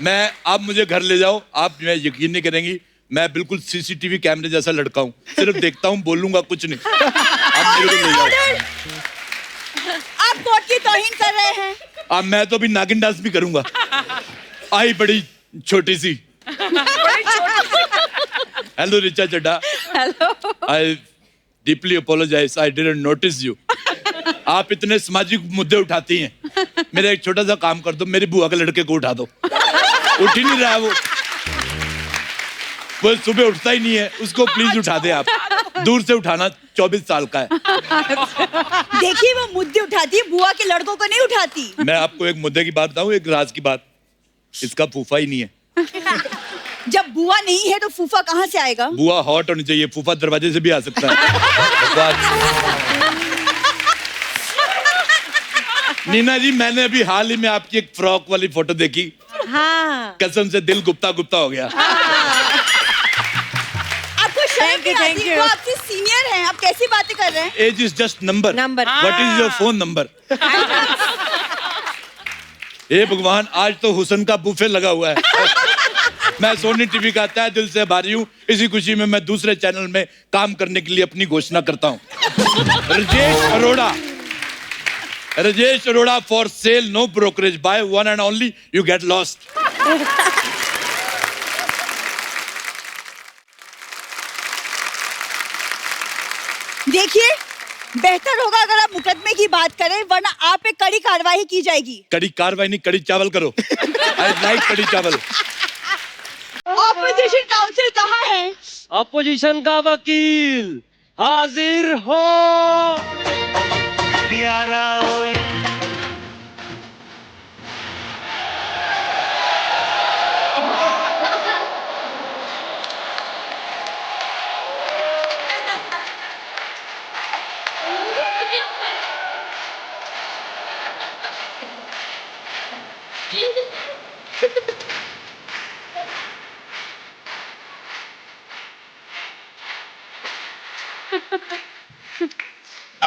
मैं, आप मुझे घर ले जाओ। आप मैं यकीन नहीं करेंगी, मैं बिल्कुल सीसीटीवी कैमरे जैसा लड़का हूँ। सिर्फ देखता हूँ, बोलूंगा कुछ नहीं। आप मेरे को ले जाओ। आप कोर्ट की तौहीन कर रहे हैं। अब मैं तो अभी नागिन डांस भी करूंगा। आई बड़ी छोटी सी। Hello Richa Chadha. Hello. I deeply apologise, I didn't notice you. आप इतने सामाजिक मुद्दे उठाती हैं। मेरा एक छोटा सा काम कर दो, मेरी बुआ के लड़के को उठा दो। उठ ही नहीं रहा है वो सुबह उठता ही नहीं है। उसको प्लीज उठा दे आप, दूर से उठाना। 24 साल का है। देखिए वो मुद्दे उठाती है, बुआ के लड़कों को नहीं उठाती। मैं आपको एक मुद्दे की बात बताऊं, एक राज की बात। इसका फूफा ही नहीं है। जब बुआ नहीं है तो फूफा कहाँ से आएगा? बुआ हॉट होनी चाहिए, फूफा दरवाजे से भी आ सकता है। नीना जी, मैंने अभी हाल ही में आपकी एक फ्रॉक वाली फोटो देखी। हाँ। कसम से दिल गुप्ता गुप्ता हो गया। आपको शर्म नहीं आती? वो आपसे सीनियर हैं, आप कैसी बातें कर रहे हैं? Age is just number. What is your phone number? हे भगवान, आज तो हुसन का बुफे लगा हुआ है। मैं सोनी टीवी का तहे दिल से आभारी हूँ। इसी खुशी में मैं दूसरे चैनल में काम करने के लिए अपनी घोषणा करता हूँ। Rajesh Arora for sale, no brokerage, buy one and only, you get lost. देखिए, बेहतर होगा अगर आप मुकदमे की बात करें, वरना आप पे कड़ी कार्रवाई की जाएगी। कड़ी कार्रवाई नहीं, कड़ी चावल करो। आई लाइक कड़ी चावल। ऑपोजिशन काउंसिल कहाँ है? अपोजिशन का वकील हाजिर हो। प्यारा ओए।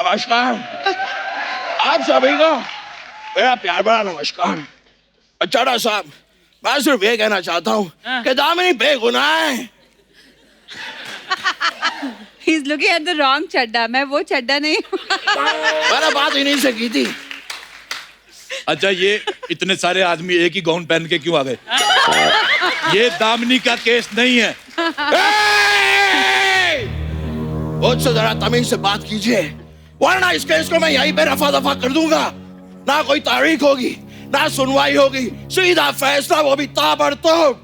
नमस्कार आप सभी को मेरा प्यार भरा नमस्कार। चड्डा साहब, मैं सिर्फ ये कहना चाहता हूँ कि दामिनी बेगुनाह है। He's looking at the wrong चड्डा। मैं वो चड्डा नहीं हूँ। मैंने बात इन्हीं से की थी। अच्छा, ये इतने सारे आदमी एक ही गाउन पहन के क्यों आ गए? ये दामिनी का केस नहीं है। मुझसे जरा तमीज से बात कीजिए, वरना इस केस को मैं यहीं पे रफा दफा कर दूंगा। ना कोई तारीख होगी, ना सुनवाई होगी, सीधा फैसला, वो भी ताबड़तोड़।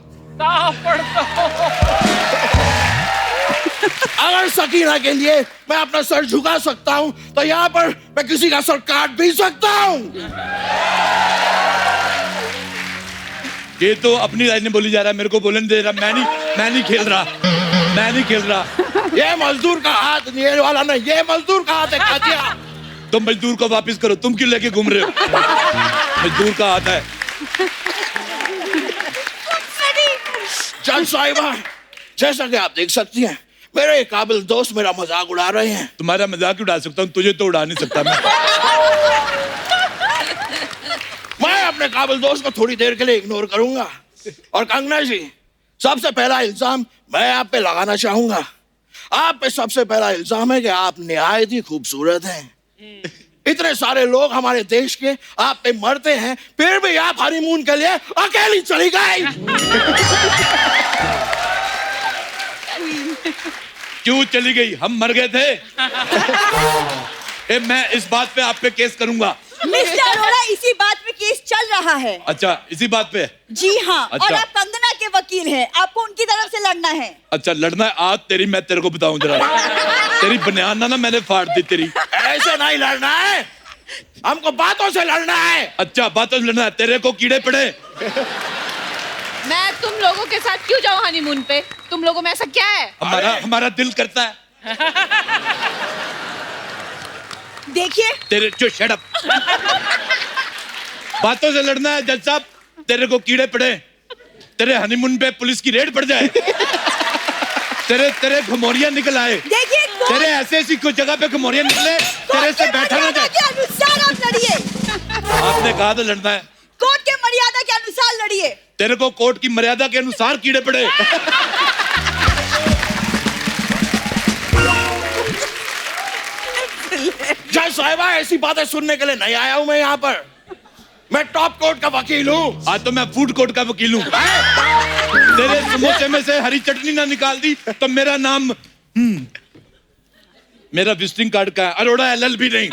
अगर सकीना के लिए मैं अपना सर झुका सकता हूं, तो यहाँ पर मैं किसी का सर काट भी सकता हूं। ये तो अपनी राय ने बोली जा रहा है, मेरे को बोलने दे रहा। मैं नहीं खेल रहा। ये मजदूर का हाथ नहीं, ये वाला नहीं, ये मजदूर का हाथ है। कातिया, तुम मजदूर को वापस करो। तुम क्यों लेके घूम रहे हो? मजदूर का हाथ है। जज साहिबा, जैसा कि आप देख सकती हैं, मेरे काबिल दोस्त मेरा मजाक उड़ा रहे हैं। तुम्हारा मजाक उड़ा सकता हूँ, तुझे तो उड़ा नहीं सकता मैं। मैं अपने काबिल दोस्त को थोड़ी देर के लिए इग्नोर करूंगा। और कंगना जी, सबसे पहला इल्जाम मैं आप पे लगाना चाहूंगा। आप पे सबसे पहला इल्जाम है कि आप निहायत ही खूबसूरत हैं। इतने सारे लोग हमारे देश के आप पे मरते हैं, फिर भी आप हनीमून के लिए अकेली चली गई। क्यों चली गई? हम मर गए थे। मैं इस बात पे आप पे केस करूंगा। मिस्टर अरोड़ा, इसी बात पे केस चल रहा है। अच्छा, इसी बात पे? जी हाँ। अच्छा। और आप कंगना के वकील हैं, आपको उनकी तरफ से लड़ना है। अच्छा, लड़ना है। आज तेरी मैं तेरे को बताऊं जरा। तेरी बनियान ना मैंने फाड़ दी तेरी। ऐसे नहीं लड़ना है, हमको बातों से लड़ना है। अच्छा, बातों से लड़ना है। तेरे को कीड़े पड़े। मैं तुम लोगों के साथ क्यों जाऊं हनीमून पे? तुम लोगों में ऐसा क्या है? हमारा दिल करता है। देखिए तेरे जो शट अप। बातों से लड़ना है जज साहब। तेरे को कीड़े पड़े, तेरे हनीमून पे पुलिस की रेड पड़ जाए, तेरे घमौरियां निकल आए। देखिए तेरे ऐसी कोई जगह पे घमौरियां निकले, तेरे से बैठा ना जाए। के अनुसार आप लड़िए। आपने कहा तो लड़ना है। कोर्ट के मर्यादा के अनुसार लड़िए। तेरे को कोर्ट की मर्यादा के अनुसार कीड़े पड़े। जज साहिबा, ऐसी बातें सुनने के लिए नहीं आया हूं मैं यहाँ पर। मैं टॉप कोर्ट का वकील हूँ। आज तो मैं फूड कोर्ट का वकील हूँ। तेरे समोसे में से हरी चटनी ना निकाल दी तो मेरा नाम मेरा विजिटिंग कार्ड का है, अरोड़ा LLB नहीं।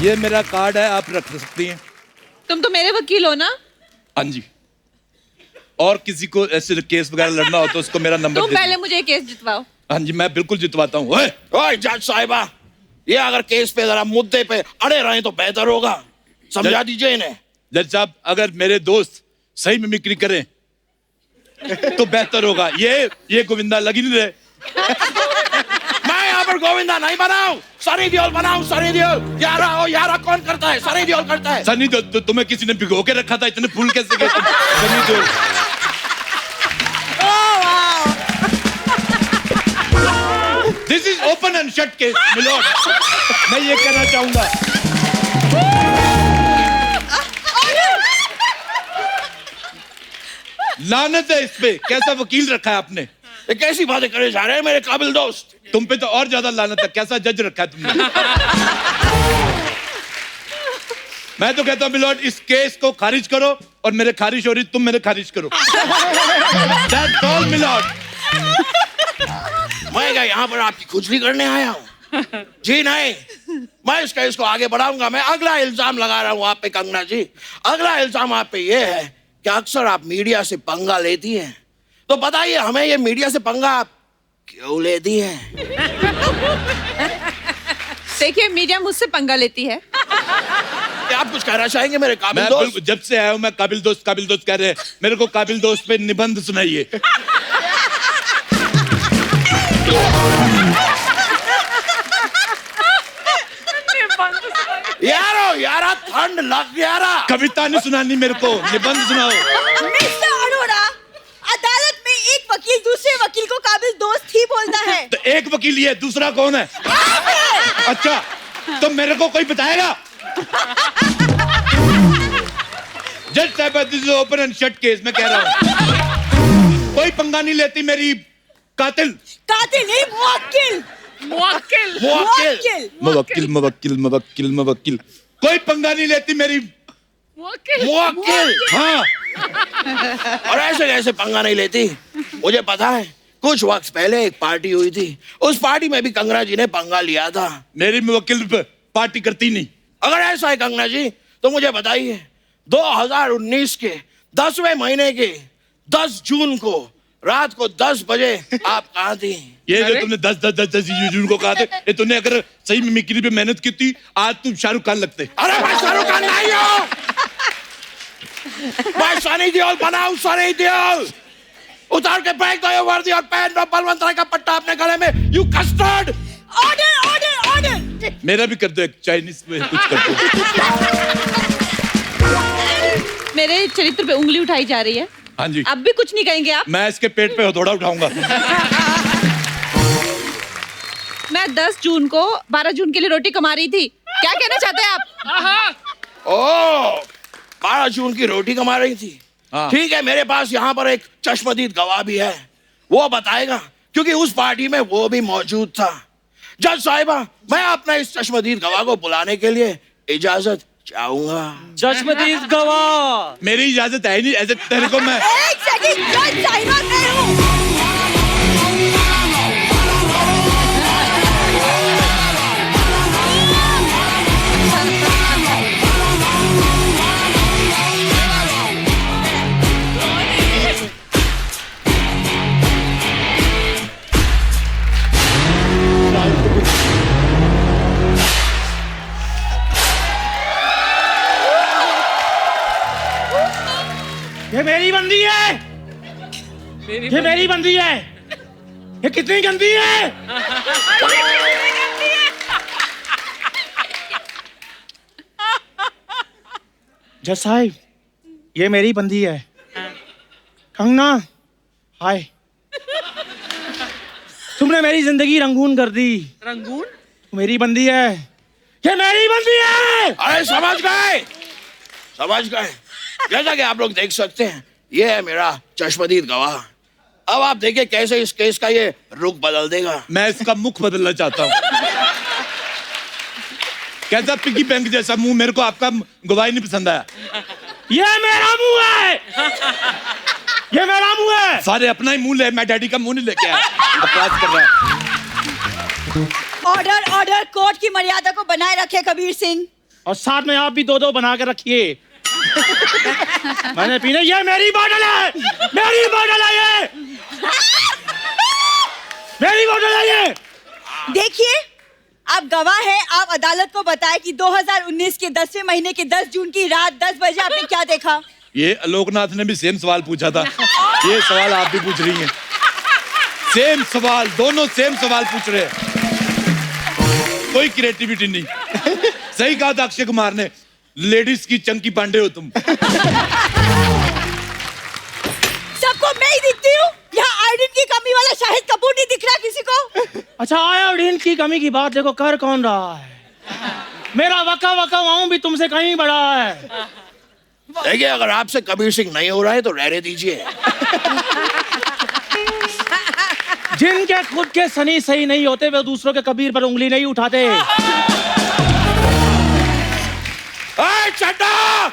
ये मेरा कार्ड है, आप रख सकती हैं। तुम तो मेरे वकील हो ना? हाँ जी। और किसी को ऐसे केस वगैरह लड़ना हो तो उसको मेरा नंबर तुम दे पहले मुझे केस जितवाओ। हाँ जी, मैं बिल्कुल जितवाता हूँ। ओए जज साहिबा, ये अगर केस पे जरा मुद्दे पे अड़े रहे तो बेहतर होगा, समझा दीजिए इन्हें। जज साहब, अगर मेरे दोस्त सही मिमिक्री करें तो बेहतर होगा। ये गोविंदा लगी नहीं रहे। मैं यहाँ पर गोविंदा नहीं बनाऊं, सनी देओल बनाऊं। सनी देओल। यारा कौन करता है? सनी देओल करता है। सनी देओल तो तुम्हें किसी ने भिगो के रखा था, इतने फूल कैसे गए तुम? Sunny Deol. This is open and shut case milord. मैं ये कहना चाहूंगा। लानत है इस पे, कैसा वकील रखा है आपने? ये कैसी बातें करे जा रहे हैं मेरे काबिल दोस्त? तुम पे तो और ज्यादा लानत है, कैसा जज रखा है तुमने? मैं तो कहता हूं मिलोड, इस केस को खारिज करो और मेरे खारिज हो रही, तुम मेरे खारिज करो। That's all, milord. मैं क्या यहाँ पर आपकी खुजली करने आया हूँ? जी नहीं, मैं इस केस को आगे बढ़ाऊंगा। मैं अगला इल्जाम लगा रहा हूँ आप पे कंगना जी। अगला इल्जाम आप पे ये है कि अक्सर आप मीडिया से पंगा लेती हैं। तो बताइए हमें, ये मीडिया से पंगा आप क्यों लेती हैं? देखिए, मीडिया मुझसे पंगा लेती है। क्या आप कुछ कहना चाहेंगे मेरे काबिल मैं दोस्त? जब से आया हूं मैं काबिल दोस्त कह रहे हैं। मेरे को काबिल दोस्त पे निबंध सुनाइए। यारा ठंड लग गया। कविता नहीं सुनानी मेरे को, निबंध सुनाओ। मिस्टर अरोड़ा, अदालत में एक वकील दूसरे वकील को काबिल दोस्त ही बोलता है। तो एक वकील ये, दूसरा कौन है? अच्छा, तो मेरे को कोई बताएगा? जज साहब, this is open and shut case. मैं कह रहा हूँ कोई पंगा नहीं लेती मेरी कातिल नहीं, मुवक्किल। मुवक्किल। कोई पंगा नहीं लेती मेरी मुवक्किल। हाँ। और ऐसे कैसे पंगा नहीं लेती? मुझे पता है, कुछ वक्त पहले एक पार्टी हुई थी, उस पार्टी में भी कंगना जी ने पंगा लिया था। मेरी मुवक्किल पार्टी करती नहीं। अगर ऐसा है कंगना जी, तो मुझे बताइए 2019 के 10वें महीने के 10 जून को रात को 10 बजे आप कहाँ थी? ये जो तुमने 10 जून को कहा था, ये तुमने अगर सही मिमिक्री पे मेहनत की थी, आज तुम शाहरुख खान लगते। अरे मैं शाहरुख खान नहीं हूँ, मैं सनी देओल बनाऊं। सनी देओल। उतार के फेंक दो ये वर्दी और पहन दो बलवंत राय का पट्टा अपने गले में। You custard. ऑर्डर। मेरा भी कर दो, एक चाइनीज में कुछ कर दो। मेरे चरित्र पे उंगली उठाई जा रही है। हाँ जी, अब भी कुछ नहीं कहेंगे आप? मैं इसके पेट पे हथौड़ा उठाऊंगा। मैं 10 जून को 12 जून के लिए रोटी कमा रही थी। क्या कहना चाहते हैं आप? ओ, 12 जून की रोटी कमा रही थी। हाँ। ठीक है, मेरे पास यहाँ पर एक चश्मदीद गवाह भी है, वो बताएगा, क्योंकि उस पार्टी में वो भी मौजूद था। जज साहिबा, मैं अपना इस चश्मदीद गवाह को बुलाने के लिए इजाजत चाहूंगा। चश्मदीद गवाह। मेरी इजाजत है नहीं, ऐसे तेरे को मैं एक सेकंड, जज साहिबा मैं हूँ। ये मेरी बंदी है। ये मेरी बंदी है। ये कितनी गंदी है। जज साहब, ये मेरी बंदी है। कंगना, हाय। तुमने मेरी जिंदगी रंगून कर दी। रंगून? मेरी बंदी है। ये मेरी बंदी है। अरे समझ गए, समझ गए। जैसा कि आप लोग देख सकते हैं, ये है मेरा चश्मदीद गवाह। अब आप देखिए कैसे इस केस का ये रुख बदल देगा। मैं इसका मुख बदलना चाहता हूँ। कैसा पिगी बैंक जैसा मुंह, मेरे को आपका गवाही नहीं पसंद आया। ये मेरा मुंह है। ये मेरा मुंह है। सारे अपना ही मुंह ले, मैं डैडी का मुंह नहीं लेके आया। बकवास कर रहा है। Order, order. कोर्ट की मर्यादा को बनाए रखे कबीर सिंह। और साथ में आप भी दो बना के रखिए। मैंने पीने, ये मेरी बोतल है। मेरी बोतल है ये। मेरी बोतल है ये। देखिए, आप गवाह हैं, आप अदालत को बताएं कि 2019 के 10वें महीने के 10 जून की रात 10 बजे आपने क्या देखा? ये आलोकनाथ ने भी सेम सवाल पूछा था। ये सवाल आप भी पूछ रही हैं। सेम सवाल, दोनों सेम सवाल पूछ रहे हैं। कोई क्रिएटिविटी नहीं। सही कहा था अक्षय कुमार ने, लेडीज की चंकी पांडे हो तुम। सबको मैं ही दिखती हूँ? यहाँ आयोडीन की कमी वाला शाहिद कपूर नहीं दिख रहा किसी को? अच्छा, आयोडीन की कमी की बात देखो, कर कौन रहा है? मेरा वका वाऊं भी तुमसे कहीं बड़ा है। देखिए, अगर आपसे कबीर सिंह नहीं हो रहा है तो रहने दीजिए। जिनके खुद के सनी सही नहीं होते, वे दूसरों के कबीर पर उंगली नहीं उठाते। चड्डा,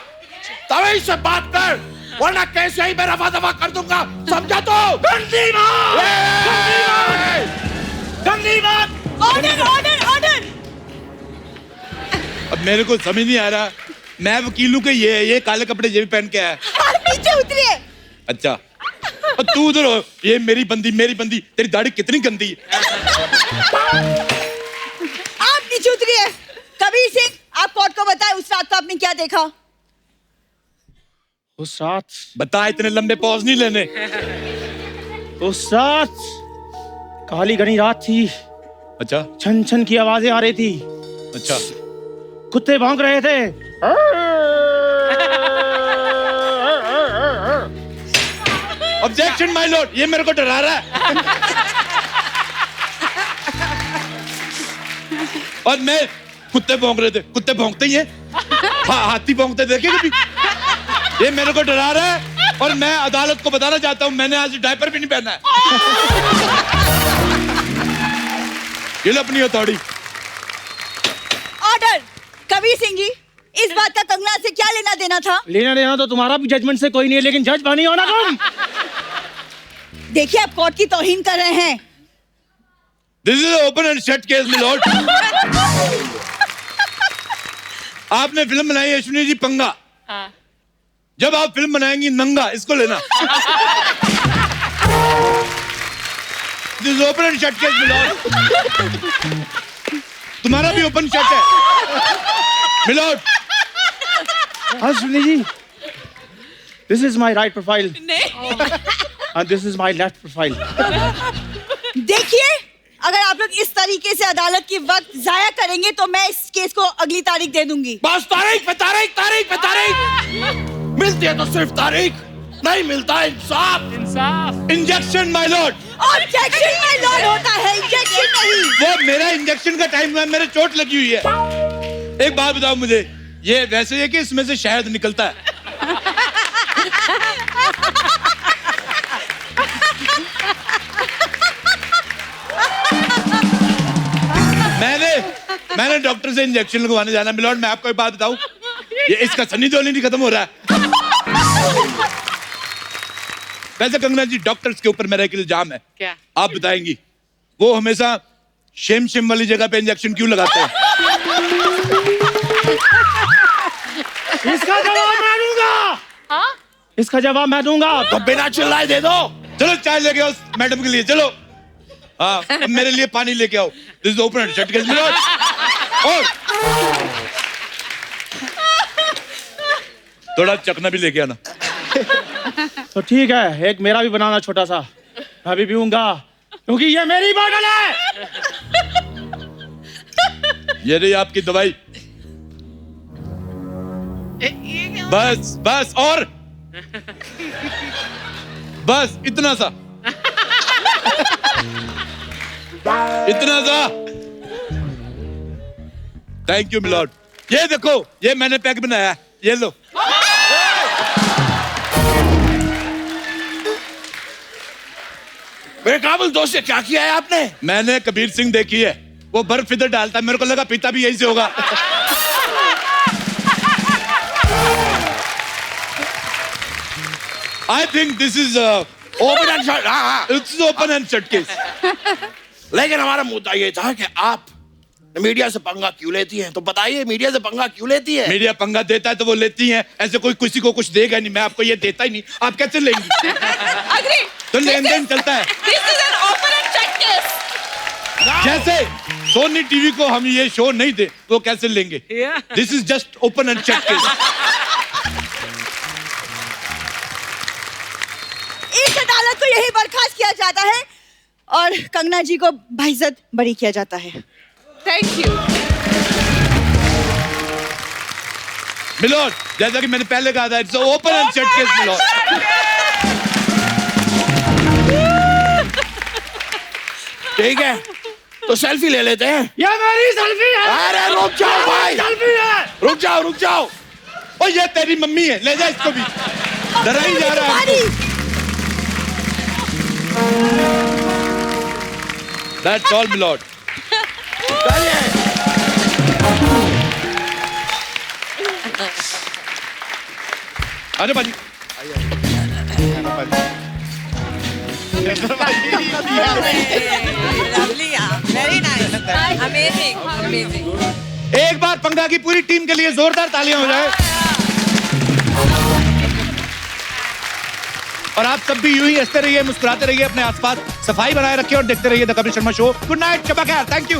तभी से बात कर, वरना कैसे ही मैं रफा दफा कर दूंगा, समझा तो? गंदी बात! गंदी बात! Order, order, order! अब मेरे को समझ नहीं आ रहा, मैं वकील हूँ कि ये काले कपड़े ये भी पहन के आया। नीचे उतरिए। अच्छा, और तू उधर हो। ये मेरी बंदी, तेरी दाढ़ी कितनी गंदी है। आप नीचे उतरिए। कबीर सिंह, आप कोर्ट को बताएं उस रात को आपने क्या देखा? उस रात बता, इतने लंबे पॉज नहीं लेने। उस रात काली घनी रात थी। अच्छा, छन छन की आवाजें आ रही थी। अच्छा, कुत्ते भौंक रहे थे। ऑब्जेक्शन माय लॉर्ड, ये मेरे को डरा रहा है। और मैं कुत्ते भौंक रहे थे, कुत्ते भौंकते ही हैं। हाथी भौंकते देखे कभी? ये मेरे को डरा रहा है और मैं अदालत को बताना चाहता हूं, मैंने आज डायपर भी नहीं पहना है। ये लो अपनी हथौड़ी। ऑर्डर। कबीर सिंह जी, इस बात का कंगना से क्या लेना देना था? लेना देना तो तुम्हारा भी जजमेंट से कोई नहीं है, लेकिन जज बनी हो ना तुम। देखिए, आप कोर्ट की तौहीन कर रहे हैं। This is open and shut case my Lord. आपने फिल्म बनाई है अश्विनी जी, पंगा। हाँ। जब आप फिल्म बनाएंगी नंगा, इसको लेना। This is open and shut case my lord. तुम्हारा भी ओपन शट है my lord. Ashwini ji, this is my right profile and this is my left profile. देखिए, अगर आप लोग इस तरीके से अदालत की वक्त जाया करेंगे तो मैं इस केस को अगली तारीख दे दूंगी। बस तारीख पे तारीख, तारीख पे तारीख। मिलती है तो सिर्फ तारीख, नहीं मिलता इंसाफ। इंसाफ। Injection my lord. Objection my lord होता है, इंजेक्शन नहीं। वो मेरा इंजेक्शन का टाइम है, मेरे चोट लगी हुई है। एक बात बताओ मुझे, ये वैसे है कि इसमें से शहद निकलता है? मैंने डॉक्टर से इंजेक्शन लगवाने जाना मिलॉर्ड। मैं आपको एक बात बताऊं, ये इसका सनी देओल नहीं खत्म हो रहा है। वैसे कंगना जी, डॉक्टर्स के ऊपर मेरा एक इल्जाम है। क्या? आप बताएंगी, वो हमेशा शेम वाली जगह पे इंजेक्शन क्यों लगाते हैं? इसका जवाब मैं दूंगा। हाँ? इसका जवाब मैं दूंगा। तो बिना चिल्लाए दे दो। चलो चाय लेके आओ मैडम के लिए, चलो। हाँ, अब मेरे लिए पानी लेके आओ। This is open and shut case milord. और थोड़ा चखना भी लेके आना। तो ठीक है, एक मेरा भी बनाना छोटा सा, मैं भी पीऊंगा क्योंकि ये मेरी बोतल है। ये रही आपकी दवाई। बस बस और बस इतना सा, इतना सा। Thank you milord. ये देखो, ये मैंने पैक बनाया है, ये लो। मेरे काबिल दोस्त से क्या किया है आपने? मैंने कबीर सिंह देखी है, वो बर्फ इधर डालता है, मेरे को लगा पीता भी यही से होगा। I think this is open and shut. हाँ, it's open and shut case. लेकिन हमारा मुद्दा ये था कि आप मीडिया से पंगा क्यों लेती हैं? तो बताइए, मीडिया से पंगा क्यों लेती है? मीडिया पंगा देता है तो वो लेती हैं, ऐसे कोई किसी को कुछ देगा नहीं। मैं आपको ये देता ही नहीं, आप कैसे लेंगी? तो लेन देन चलता है। जैसे सोनी टीवी को हम ये शो नहीं दे तो कैसे लेंगे? This is just open and shut case. इस अदालत को यही बर्खास्त किया जाता है और कंगना जी को बाइज्जत बरी किया जाता है। Thank you milord. जैसा कि मैंने पहले कहा था, it's open and shut case milord. ठीक है, तो सेल्फी ले लेते हैं। ये मेरी सेल्फी है। अरे रुक जाओ भाई, सेल्फी है। रुक जाओ रुक जाओ। और ये तेरी मम्मी है, ले जा इसको भी। डरा ही जा रहा है। That's all, my lord. अरे भाई, एक बार पंगा की पूरी टीम के लिए जोरदार तालियां हो जाए। और आप सब भी यूं ही हंसते रहिए, मुस्कुराते रहिए, अपने आसपास सफाई बनाए रखिए और देखते रहिए the Kapil Sharma show. Good night, शब खैर, थैंक यू।